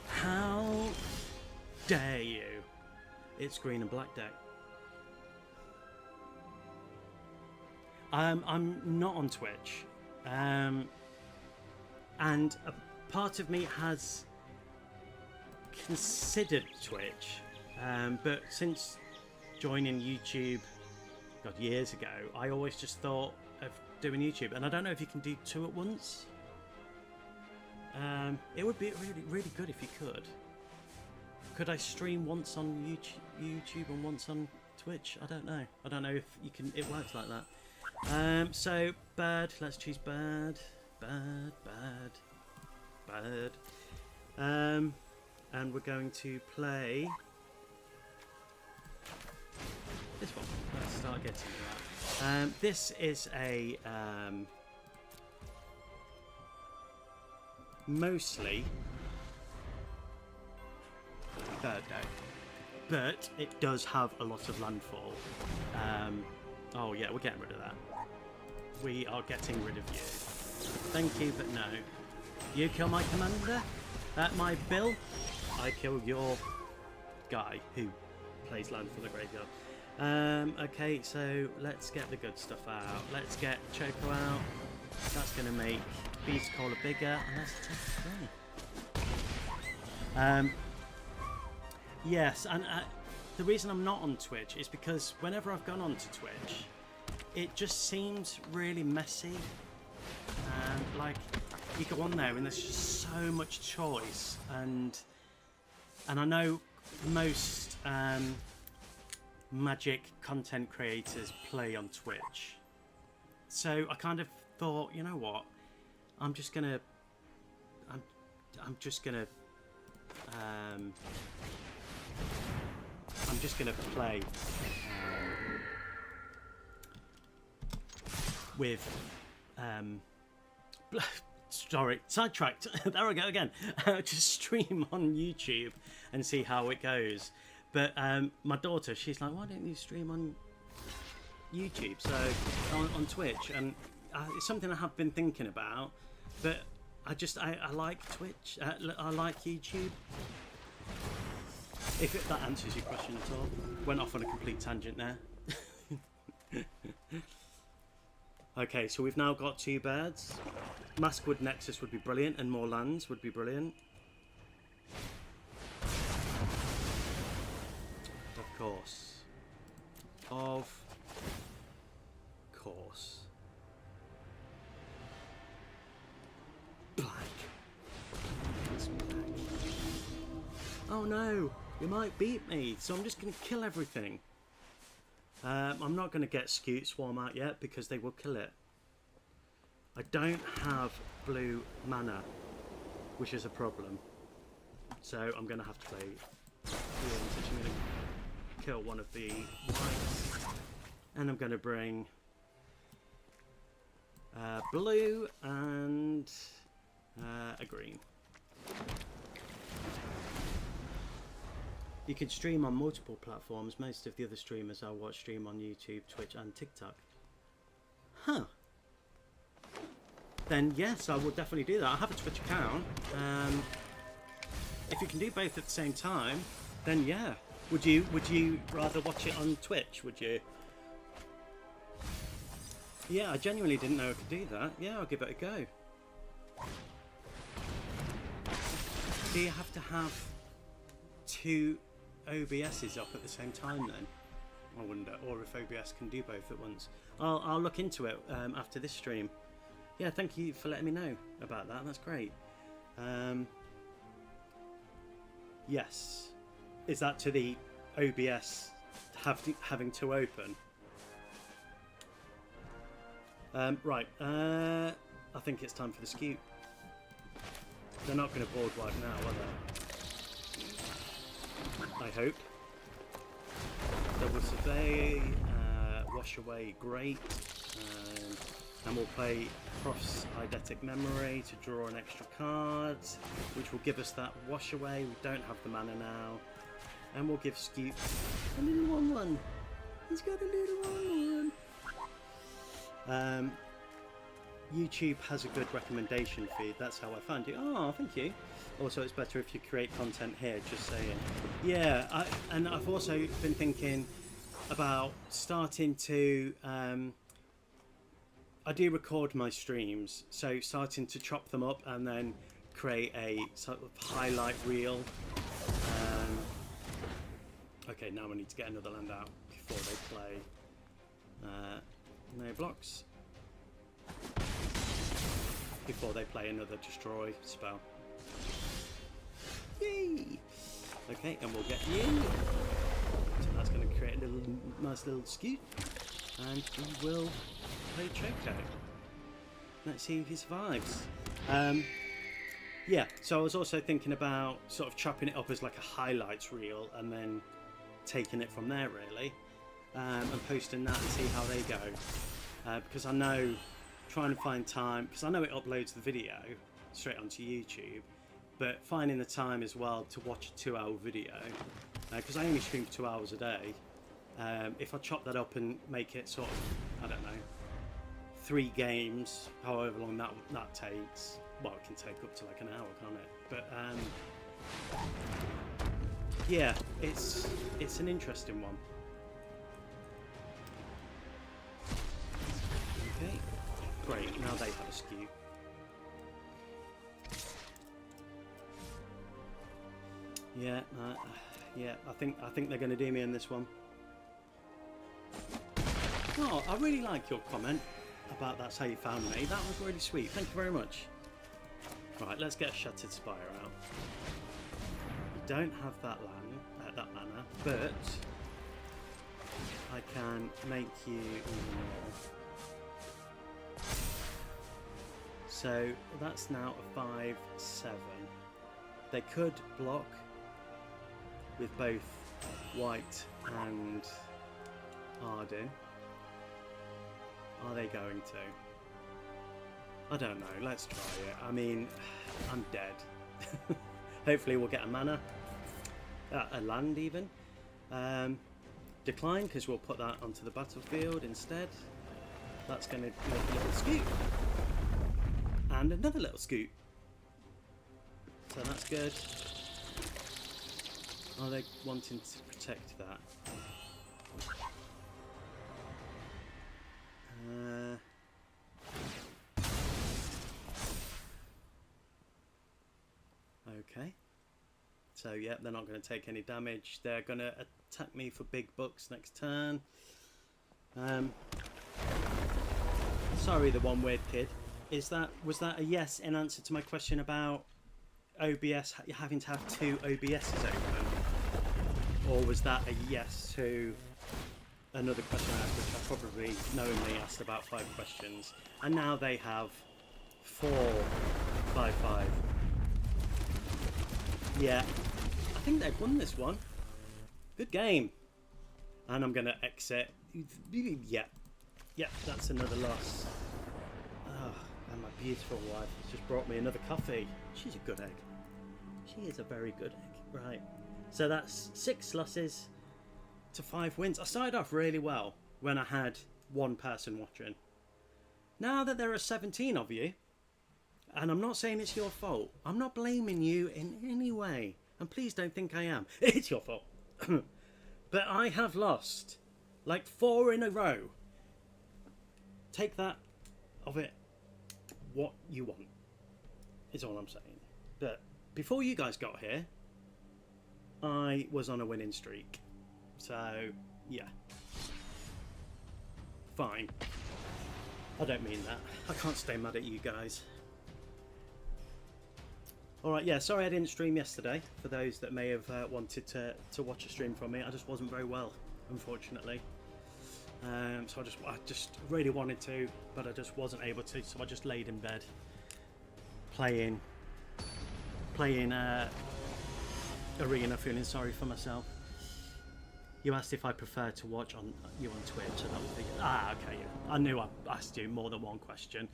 How dare you? It's green and black deck. I'm not on Twitch. And a part of me has considered Twitch. But since joining YouTube years ago, I always just thought of doing YouTube, and I don't know if you can do 2 at once. It would be really good if you could. Could I stream once on YouTube and once on Twitch? I don't know. I don't know if you can. It works like that. So bird. Let's choose bird. Bird. And we're going to play this one. Let's start getting to that. This is a mostly bird deck. but it does have a lot of landfall. Oh yeah, we're getting rid of that. We are getting rid of you. Thank you, but no. You kill my commander at my bill. I kill your guy who plays land for the graveyard. Okay, so let's get the good stuff out. Let's get Choco out. That's going to make Beast Caller bigger, and let's take it. Yes, and the reason I'm not on Twitch is because whenever I've gone onto Twitch, it just seems really messy. Like, you go on there and there's just so much choice, and I know most Magic content creators play on Twitch, so I kind of thought, you know what, I'm just gonna play with sorry, sidetracked. There I go again. Just stream on YouTube and see how it goes. But my daughter, she's like, why don't you stream on YouTube? So on Twitch, and it's something I have been thinking about. But I like Twitch. I like YouTube. If that answers your question at all. Went off on a complete tangent there. Okay, so we've now got 2 birds. Maskwood Nexus would be brilliant, and more lands would be brilliant. Of course. Of course. Black. It's black. Oh no! You might beat me, so I'm just going to kill everything. I'm not going to get Scute Swarm out yet because they will kill it. I don't have blue mana, which is a problem. So I'm going to have to play greens, which I'm going to kill one of the whites. And I'm going to bring blue and a green. You can stream on multiple platforms. Most of the other streamers I watch stream on YouTube, Twitch and TikTok. Huh. Then yes, I will definitely do that. I have a Twitch account. If you can do both at the same time, then yeah. Would you rather watch it on Twitch, would you? Yeah, I genuinely didn't know I could do that. Yeah, I'll give it a go. Do you have to have 2 OBSs up at the same time then? I wonder, or if OBS can do both at once. I'll look into it after this stream. Yeah, thank you for letting me know about that. That's great. Yes, is that to the OBS having to open? Right. I think it's time for the Scute. They're not going to board wipe now, are they? I hope. Double survey, wash away, great, and we'll play Prof's Eidetic Memory to draw an extra card, which will give us that wash away. We don't have the mana now, and we'll give Scute a little 1/1. He's got a little 1/1. YouTube has a good recommendation feed. That's how I found you. Oh, thank you. Also, it's better if you create content here, just saying. Yeah, and I've also been thinking about starting to... I do record my streams, so starting to chop them up and then create a sort of highlight reel. Okay, now we need to get another land out before they play. No blocks. Before they play another destroy spell. Yay! Okay, and we'll get you. So that's going to create a nice little Scute, and we will play Choco. Let's see if he survives. Yeah, so I was also thinking about sort of chopping it up as like a highlights reel and then taking it from there really, and posting that and see how they go. Because I know, trying to find time, because I know it uploads the video straight onto YouTube, but finding the time as well to watch a 2-hour video because I only stream for 2 hours a day. If I chop that up and make it sort of, I don't know, 3 games, however long that takes. Well, it can take up to like an hour, can't it? But yeah, it's an interesting one. Okay, great. Now they have a skew. Yeah, yeah. I think they're going to do me in this one. Oh, I really like your comment about that's how you found me. That was really sweet. Thank you very much. Right, let's get a Shattered Spire out. You don't have that mana, but I can make you even more. So that's now a 5/7. They could block with both white and Arden. Are they going to? I don't know. Let's try it. I mean, I'm dead. Hopefully we'll get a mana. A land even. Decline, because we'll put that onto the battlefield instead. That's going to make a little scoot. And another little scoot. So that's good. Are they wanting to protect that? Okay. So yeah, they're not going to take any damage. They're going to attack me for big bucks next turn. Sorry, the one weird kid. Was that a yes in answer to my question about OBS having to have 2 OBSs open, or was that a yes to another question I asked, which I probably knowingly asked about 5 questions, and now they have 4 5/5. Yeah, I think they've won this one. Good game. And I'm going to exit. Yeah, that's another loss. Oh, and my beautiful wife has just brought me another coffee. She's a good egg. She is a very good egg. Right. So that's 6 losses to 5 wins. I started off really well when I had 1 person watching. Now that there are 17 of you, and I'm not saying it's your fault. I'm not blaming you in any way. And please don't think I am. It's your fault. But I have lost like 4 in a row. Take that of it what you want, is all I'm saying. But before you guys got here, I was on a winning streak. So, yeah. Fine. I don't mean that. I can't stay mad at you guys. Alright, yeah, sorry I didn't stream yesterday. For those that may have wanted to watch a stream from me, I just wasn't very well, unfortunately. So I just really wanted to, but I just wasn't able to, so I just laid in bed playing Arena, feeling sorry for myself. You asked if I prefer to watch you on Twitch, so that would be... okay, yeah. I knew I asked you more than one question.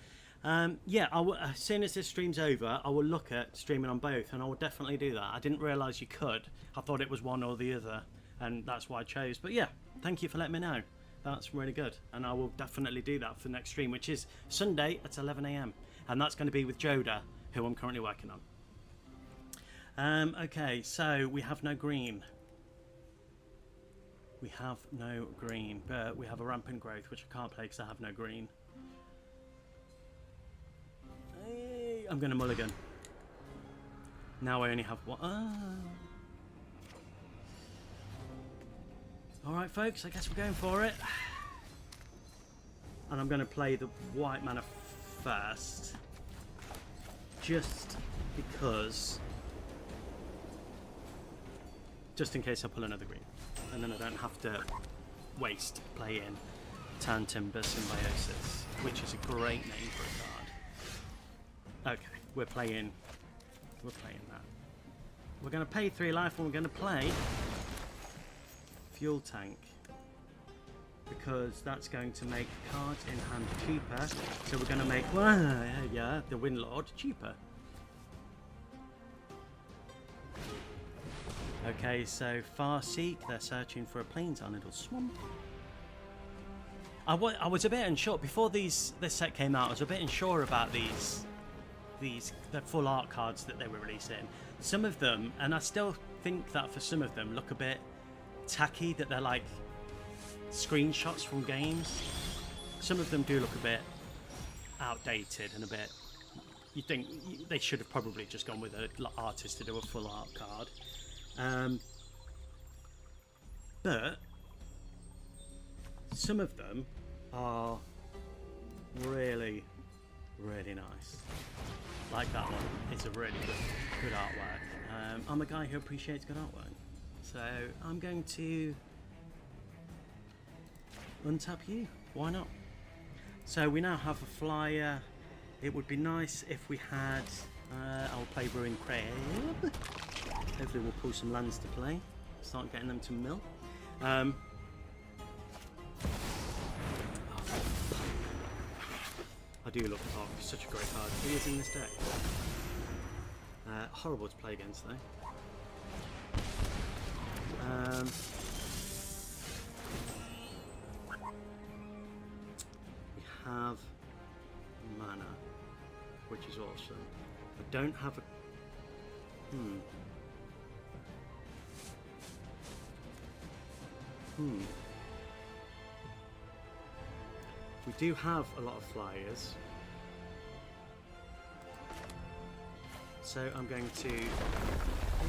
Yeah, as soon as this stream's over, I will look at streaming on both, and I will definitely do that. I didn't realise you could. I thought it was one or the other, and that's why I chose. But yeah, thank you for letting me know. That's really good, and I will definitely do that for the next stream, which is Sunday at 11 AM, and that's going to be with Joda, who I'm currently working on. Okay, so we have no green. We have no green, but we have a rampant growth, which I can't play because I have no green. Hey, I'm going to mulligan. Now I only have one. Alright folks, I guess we're going for it. And I'm going to play the white mana first. Just because... Just in case I pull another green. And then I don't have to waste playing Tan Timber Symbiosis, which is a great name for a card. Okay, we're playing that. We're going to pay 3 life and we're going to play Fuel Tank, because that's going to make cards in hand cheaper. So we're going to make the Windlord cheaper. Okay, so Farseek, they're searching for a plains-islanded swamp. I was a bit unsure before this set came out. I was a bit unsure about the full art cards that they were releasing. Some of them, and I still think that for some of them, look a bit tacky. That they're like screenshots from games. Some of them do look a bit outdated and a bit. You think they should have probably just gone with an artist to do a full art card. But some of them are really, really nice. Like that one. It's a really good artwork. I'm a guy who appreciates good artwork. So I'm going to untap you. Why not? So we now have a flyer. It would be nice if we had... I'll play Brewing Crab. Hopefully we'll pull some lands to play. Start getting them to mill. I do love Park. Such a great card. He is in this deck. Horrible to play against though. We have mana, which is awesome. I don't have a... We do have a lot of flyers. So I'm going to do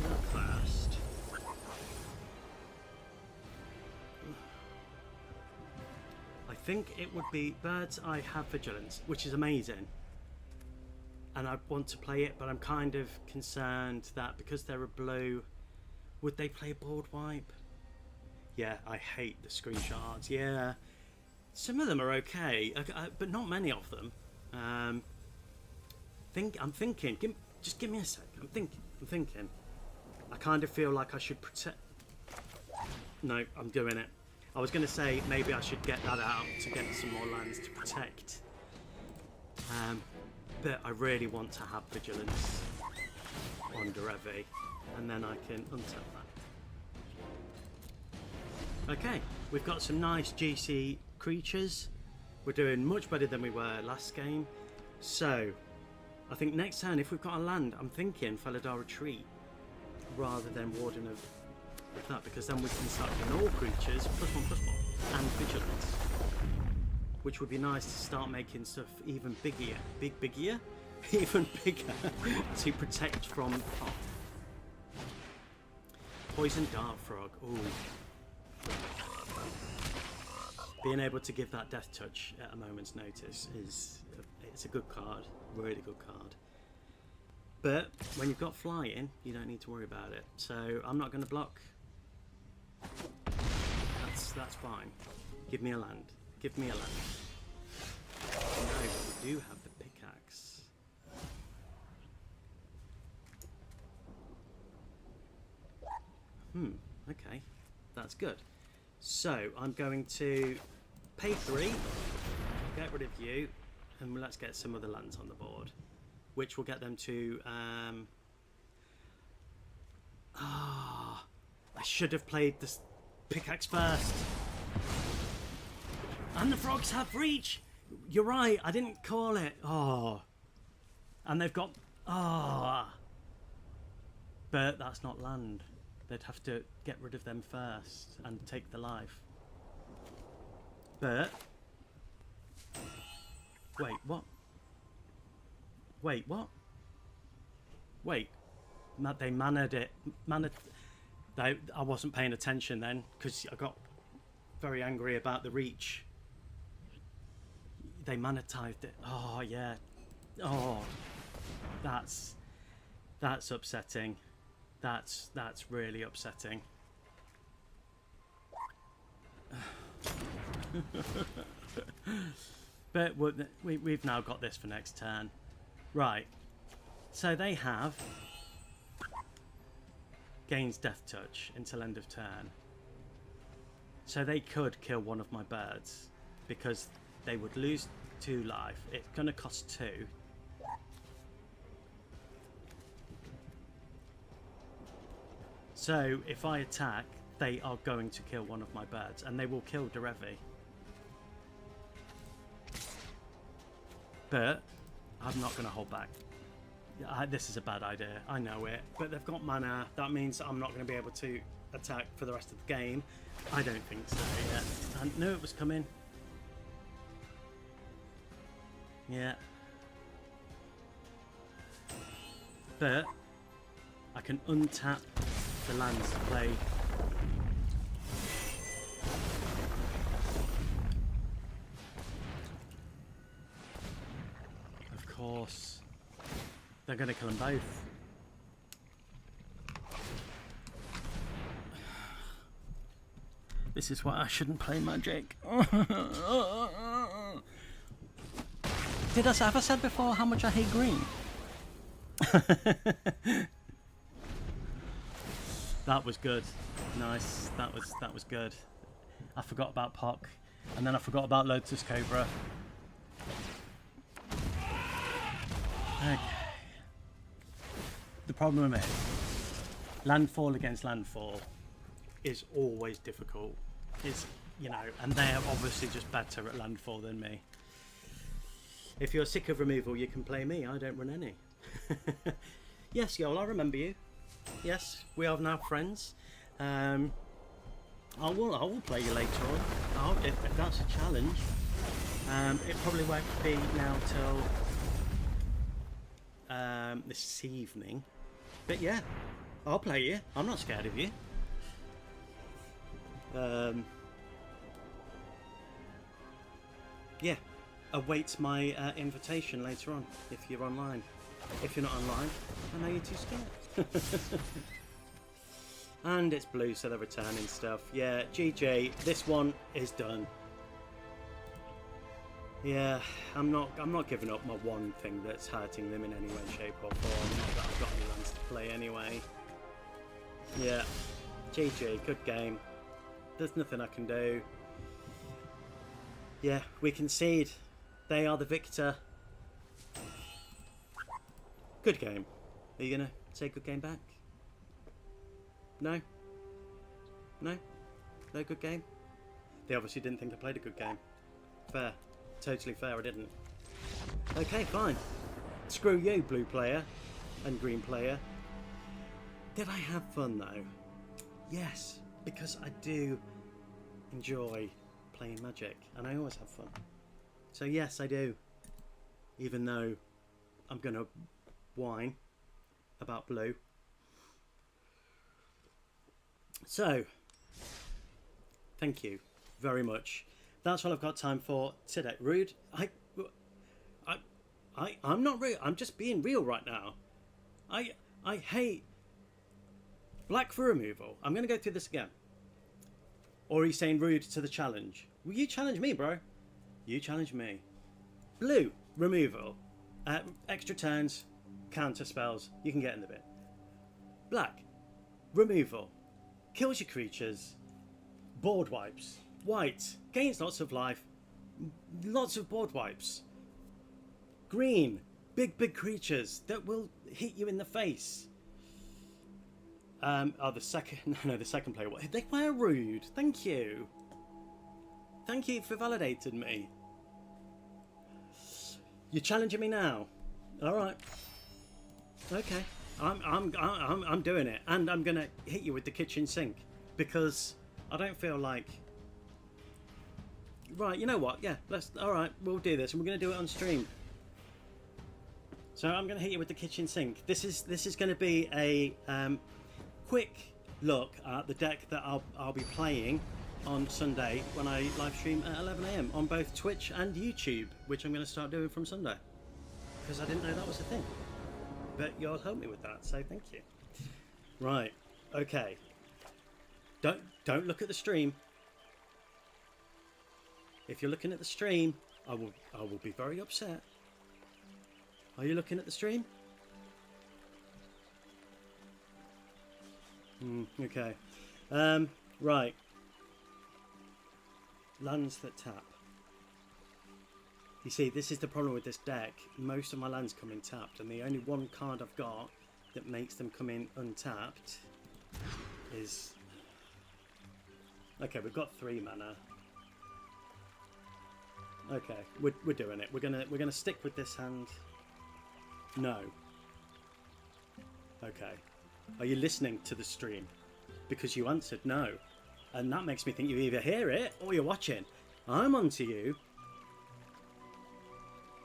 that first. I think it would be birds. I have vigilance, which is amazing. And I want to play it, but I'm kind of concerned that because they're a blue, would they play a board wipe? Yeah, I hate the screenshots. Yeah, some of them are okay, but not many of them. I'm thinking. Just give me a sec. I'm thinking. I kind of feel like I should protect. No, I'm doing it. I was going to say maybe I should get that out to get some more lands to protect. But I really want to have vigilance on Derevi, and then I can untap that. Okay, we've got some nice GC creatures. We're doing much better than we were last game. So, I think next turn, if we've got a land, I'm thinking Felidar Retreat rather than Warden of that, because then we can start doing all creatures +1/+1 and vigilance, which would be nice to start making stuff even bigger, even bigger to protect from pop. Poison Dart Frog. Ooh. Being able to give that death touch at a moment's notice it's a good card, really good card. But when you've got flying, you don't need to worry about it. So I'm not going to block. That's fine. Give me a land. Give me a land. No, we do have the pickaxe. Okay, that's good. So I'm going to pay 3, get rid of you, and let's get some other lands on the board, which will get them to. I should have played this pickaxe first. And the frogs have reach. You're right. I didn't call it. Oh, and they've got. But that's not land. They'd have to get rid of them first and take the life. But wait, what? Wait, what? Wait, they mannered it. I wasn't paying attention then because I got very angry about the reach. They monetized it. Oh yeah. Oh, that's upsetting. That's really upsetting. But we've now got this for next turn. Right. So they have gains death touch until end of turn. So they could kill one of my birds because they would lose 2 life. It's going to cost 2. So if I attack, they are going to kill one of my birds, and they will kill Derevi. But I'm not going to hold back. This is a bad idea, I know it, but they've got mana. That means I'm not going to be able to attack for the rest of the game. I don't think so yet. I knew it was coming. Yeah. But I can untap the lands to play. Of course. They're going to kill them both. This is why I shouldn't play Magic. Have I said before how much I hate green? That was good. Nice. That was good. I forgot about Pock, and then I forgot about Lotus Cobra. Okay. The problem is, landfall against landfall is always difficult. It's, you know, and they're obviously just better at landfall than me. If you're sick of removal, you can play me. I don't run any. Yes, Yol, I remember you. Yes, we are now friends. I will play you later on. If that's a challenge. It probably won't be now till this evening. But yeah, I'll play you. I'm not scared of you. Yeah, await my invitation later on if you're online. If you're not online, I know you're too scared. And it's blue, so they're returning stuff. Yeah, GG. This one is done. Yeah, I'm not giving up my one thing that's hurting them in any way, shape or form. Not that I've got any lands to play anyway. Yeah, GG. Good game. There's nothing I can do. Yeah, we concede. They are the victor. Good game. Are you going to say good game back? No? No? No good game? They obviously didn't think I played a good game. Fair. Totally fair, I didn't. Okay, fine. Screw you, blue player and green player. Did I have fun, though? Yes, because I do enjoy playing Magic, and I always have fun. So yes, I do. Even though I'm going to whine about blue. So, thank you very much. That's all I've got time for today. Rude. I'm not real. I'm just being real right now. I hate black for removal. I'm going to go through this again. Or are you saying rude to the challenge? Well, you challenge me, bro. You challenge me. Blue removal. Extra turns, counter spells. You can get in the bit. Black removal. Kills your creatures. Board wipes. White gains lots of life. Lots of board wipes. Green. Big creatures that will hit you in the face. The second... No, the second player. They were rude. Thank you. Thank you for validating me. You're challenging me now. All right. Okay. I'm doing it, and I'm gonna hit you with the kitchen sink because I don't feel like. Right. You know what? Yeah. All right. We'll do this, and we're gonna do it on stream. So I'm gonna hit you with the kitchen sink. This is gonna be a quick look at the deck that I'll be playing on Sunday when I live stream at 11 AM on both Twitch and YouTube, which I'm going to start doing from Sunday because I didn't know that was a thing. But you'll help me with that, so thank you. Right, okay. Don't look at the stream. If you're looking at the stream, I will be very upset. Are you looking at the stream? Okay. Right. Lands that tap. You see, this is the problem with this deck. Most of my lands come in tapped, and the only one card I've got that makes them come in untapped is... Okay, we've got 3 mana. Okay, we're doing it. We're gonna stick with this hand. No. Okay. Are you listening to the stream? Because you answered no. And that makes me think you either hear it or you're watching. I'm on to you.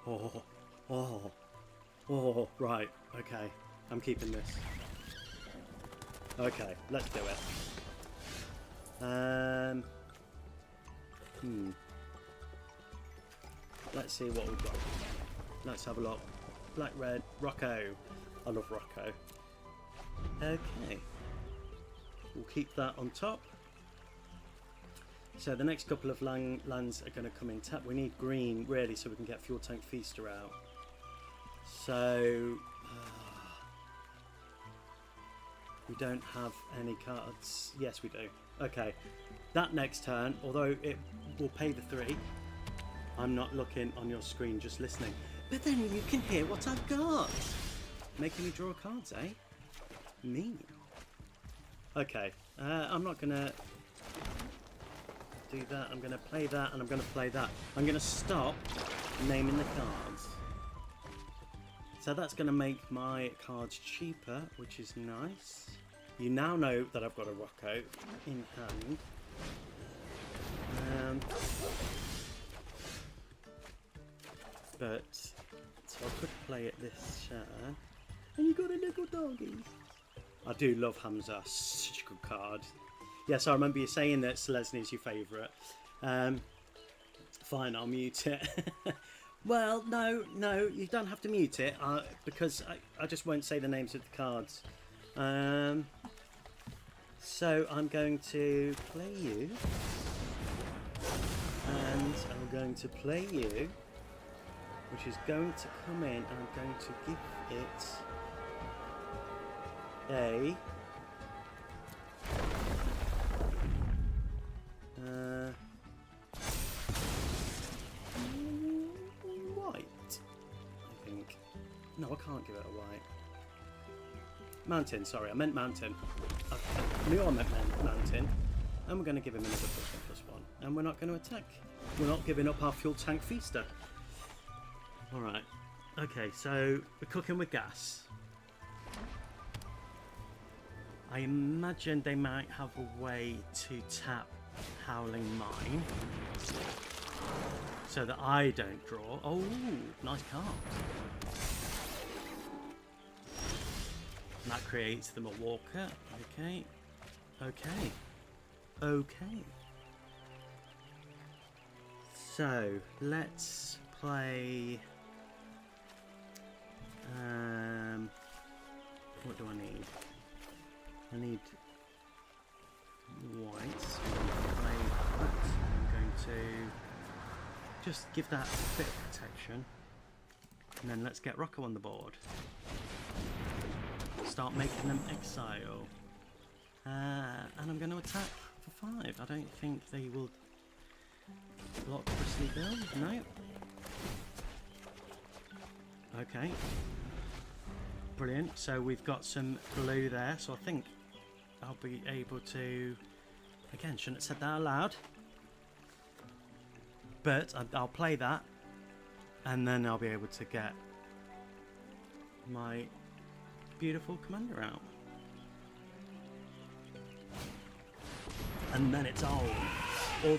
Oh, right. Okay. I'm keeping this. Okay, let's do it. Let's see what we've got. Let's have a look. Black, red, Rocco. I love Rocco. Okay. We'll keep that on top. So the next couple of lands are going to come in tap. We need green, really, so we can get Fuel Tank Feaster out. So... we don't have any cards. Yes, we do. Okay. That next turn, although it will pay the 3, I'm not looking on your screen, just listening. But then you can hear what I've got. Making me draw cards, eh? Mean. Okay. I'm not going to do that. I'm going to play that, and I'm going to play that. I'm going to stop naming the cards. So that's going to make my cards cheaper, which is nice. You now know that I've got a Rocco in hand. But so I could play it this turn. And you got a little doggy. I do love Hamza. Such a good card. Yes, I remember you saying that Selesny is your favourite. Fine, I'll mute it. Well, no, you don't have to mute it because I just won't say the names of the cards. So I'm going to play you, and I'm going to play you, which is going to come in, and I'm going to give it a white, I think. No, I can't give it a white. Mountain, sorry, I meant mountain. I knew I meant mountain. And we're going to give him another +1/+1. And we're not going to attack. We're not giving up our Fuel Tank Feaster. Alright. Okay, so we're cooking with gas. I imagine they might have a way to tap Howling Mine. So that I don't draw. Oh, nice card. And that creates them a walker. Okay. So let's play. What do I need? I need whites. I'm going to just give that a bit of protection, and then let's get Rocco on the board. Start making them exile. And I'm going to attack for 5. I don't think they will block Bristly Bill. No. Okay. Brilliant. So we've got some blue there. So I think I'll be able to... Again, shouldn't have said that out loud. But I'll play that. And then I'll be able to get my beautiful commander out. And then it's all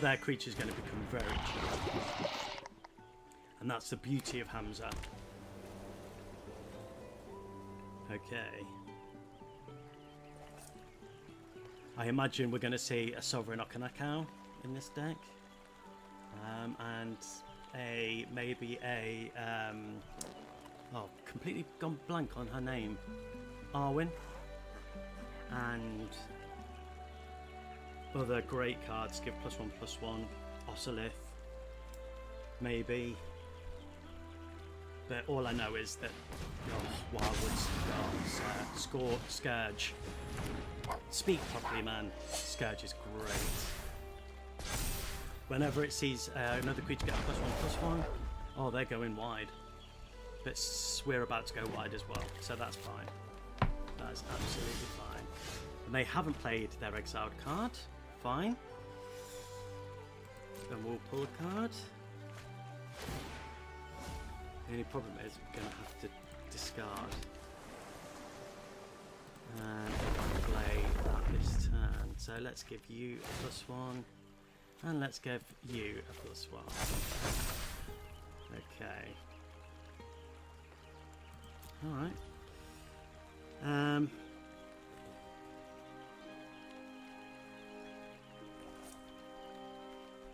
their creatures going to become very cheap. And that's the beauty of Hamza. Okay. I imagine we're going to see a Sovereign Okanakao in this deck. And maybe a completely gone blank on her name. Arwen. And other great cards give +1/+1. Ocelith. Maybe. But all I know is that Wildwood's Scourge. Speak properly, man. Scourge is great. Whenever it sees another creature get a +1/+1, oh, they're going wide. But we're about to go wide as well, so that's fine. That's absolutely fine. And they haven't played their exiled card. Fine. Then we'll pull a card. The only problem is we're going to have to discard. And play that this turn. So let's give you a +1. And let's give you a +1. Okay. Alright.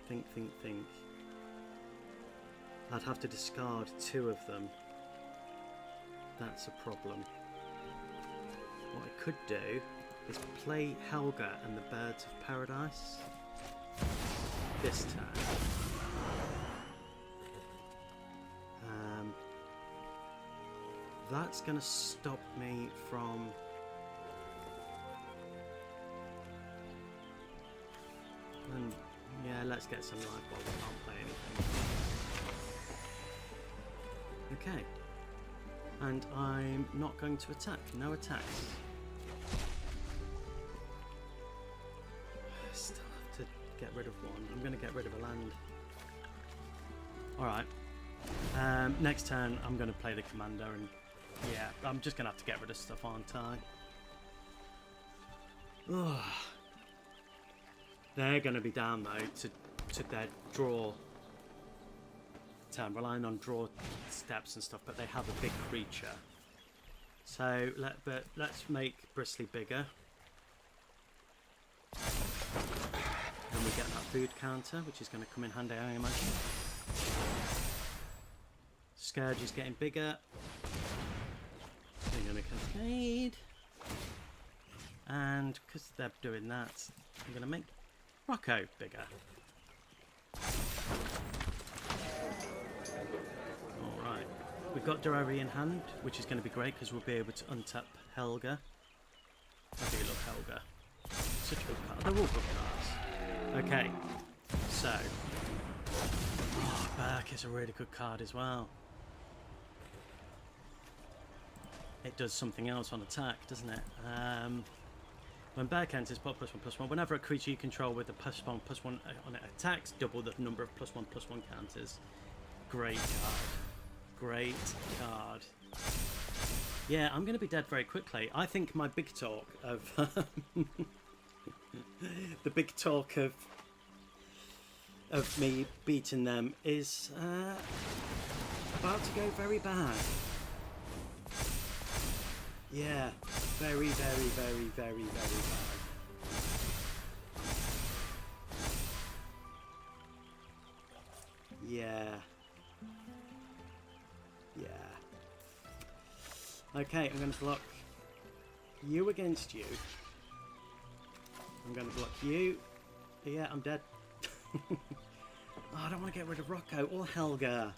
Think. I'd have to discard 2 of them. That's a problem. What I could do is play Helga and the Birds of Paradise this turn. That's going to stop me from... And yeah, let's get some life while we can't play anything. Okay. And I'm not going to attack. No attacks. I still have to get rid of one. I'm going to get rid of a land. Alright. Next turn I'm going to play the commander, and yeah, I'm just going to have to get rid of stuff, aren't I? Ugh. They're going to be down though to their draw turn, relying on draw steps and stuff, but they have a big creature. So let's make Bristly bigger. And we get that food counter, which is going to come in handy, I imagine. Scourge is getting bigger. They're going to cascade. And because they're doing that, I'm going to make Rocco bigger. Alright. We've got Mirari in hand, which is going to be great because we'll be able to untap Helga. I do love Helga. Such a good card. They're all good cards. Okay. So. Oh, Burke is a really good card as well. It does something else on attack, doesn't it? When Burke enters, put +1/+1. Whenever a creature you control with a +1/+1 on it attacks, double the number of +1/+1 counters. Great card. Great card. Yeah, I'm going to be dead very quickly. I think my big talk of... the big talk of me beating them is about to go very bad. Yeah, very, very, very, very, very bad. Yeah. Yeah. Okay, I'm going to block you against you. I'm going to block you. Yeah, I'm dead. Oh, I don't want to get rid of Rocco or Helga.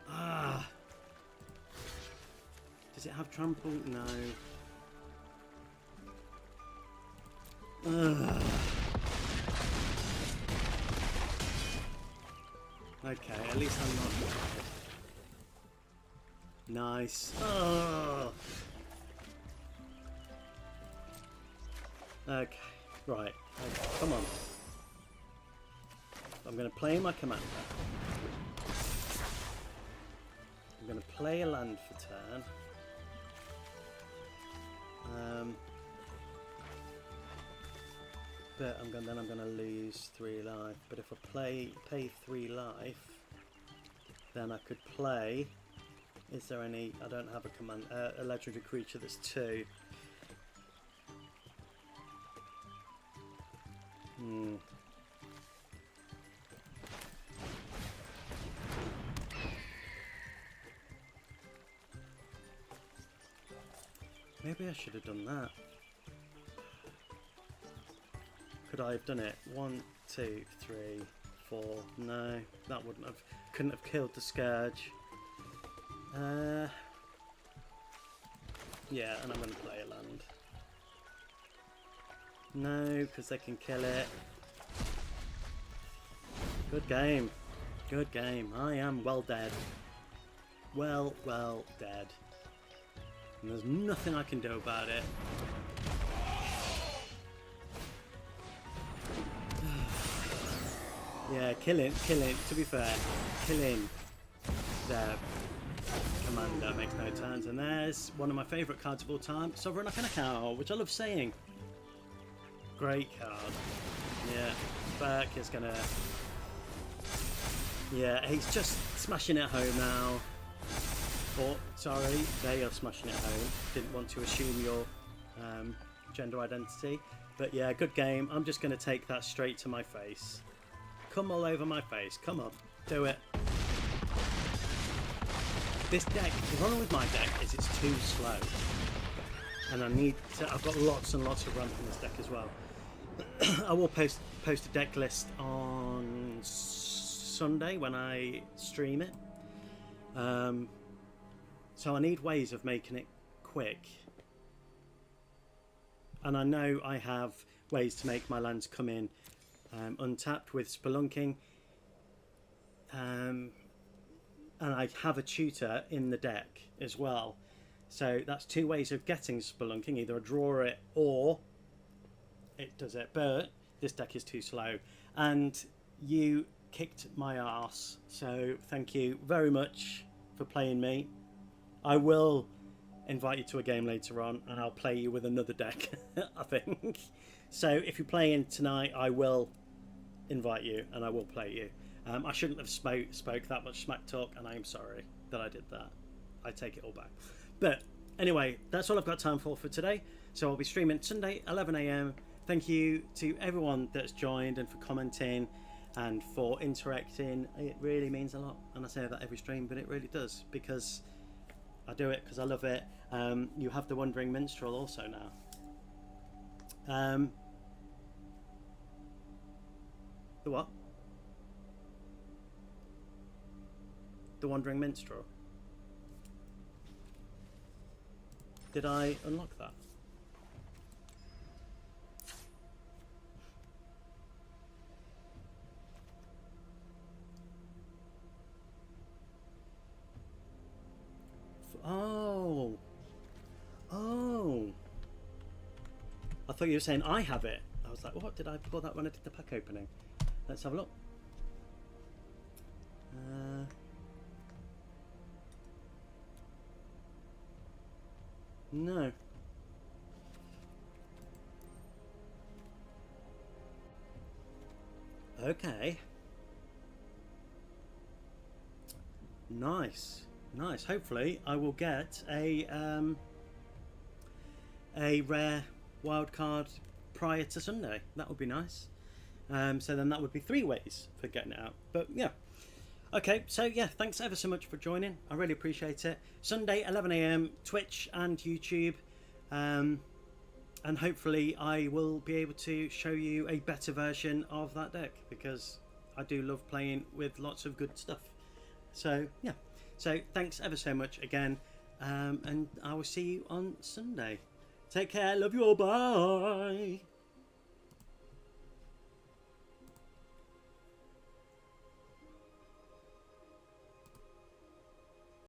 Ah. Does it have trample? No. Ugh. Okay, at least I'm not dead. Nice. Oh. Okay, right. Okay, come on. I'm going to play my commander. I'm going to play a land for turn. But then I'm going to lose 3 life. But if I pay 3 life, then I could play. Is there any? I don't have a legendary creature that's 2. Maybe I should have done that. Could I have done it? 1, 2, 3, 4. No, that wouldn't have. Couldn't have killed the Scourge. Yeah, and I'm going to play a land. No, because they can kill it. Good game. Good game. I am well dead. Well dead. And there's nothing I can do about it. Yeah, kill him, to be fair. Kill him. There. Commander makes no turns. And there's one of my favourite cards of all time, Sovereign Arcana, which I love saying. Great card. Yeah, Burke is gonna... Yeah, he's just smashing it home now. Or, sorry, they are smashing it home. Didn't want to assume your gender identity. But yeah, good game. I'm just going to take that straight to my face. Come all over my face. Come on, do it. This deck, the problem with my deck is it's too slow. And I need to, I've got lots and lots of ramp in this deck as well. I will post a deck list on Sunday when I stream it. So I need ways of making it quick. And I know I have ways to make my lands come in untapped with Spelunking. And I have a tutor in the deck as well. So that's two ways of getting Spelunking. Either I draw it or it does it. But this deck is too slow. And you kicked my arse. So thank you very much for playing me. I will invite you to a game later on and I'll play you with another deck, I think. So if you're playing tonight, I will invite you and I will play you. I shouldn't have spoke that much smack talk, and I am sorry that I did that. I take it all back. But anyway, that's all I've got time for today. So I'll be streaming Sunday, 11 AM. Thank you to everyone that's joined and for commenting and for interacting. It really means a lot. And I say that every stream, but it really does, because I do it because I love it. You have the Wandering Minstrel also now. The what? The Wandering Minstrel. Did I unlock that? Oh. I thought you were saying I have it. I was like, what? Did I pull that when I did the pack opening? Let's have a look. No. Okay. Nice. Hopefully I will get a rare wild card prior to Sunday. That would be nice. So then that would be 3 ways for getting it out. But yeah. Okay, so yeah, thanks ever so much for joining. I really appreciate it. Sunday, 11 AM, Twitch and YouTube. And hopefully I will be able to show you a better version of that deck, because I do love playing with lots of good stuff. So yeah. So thanks ever so much again. And I will see you on Sunday. Take care. Love you all. Bye.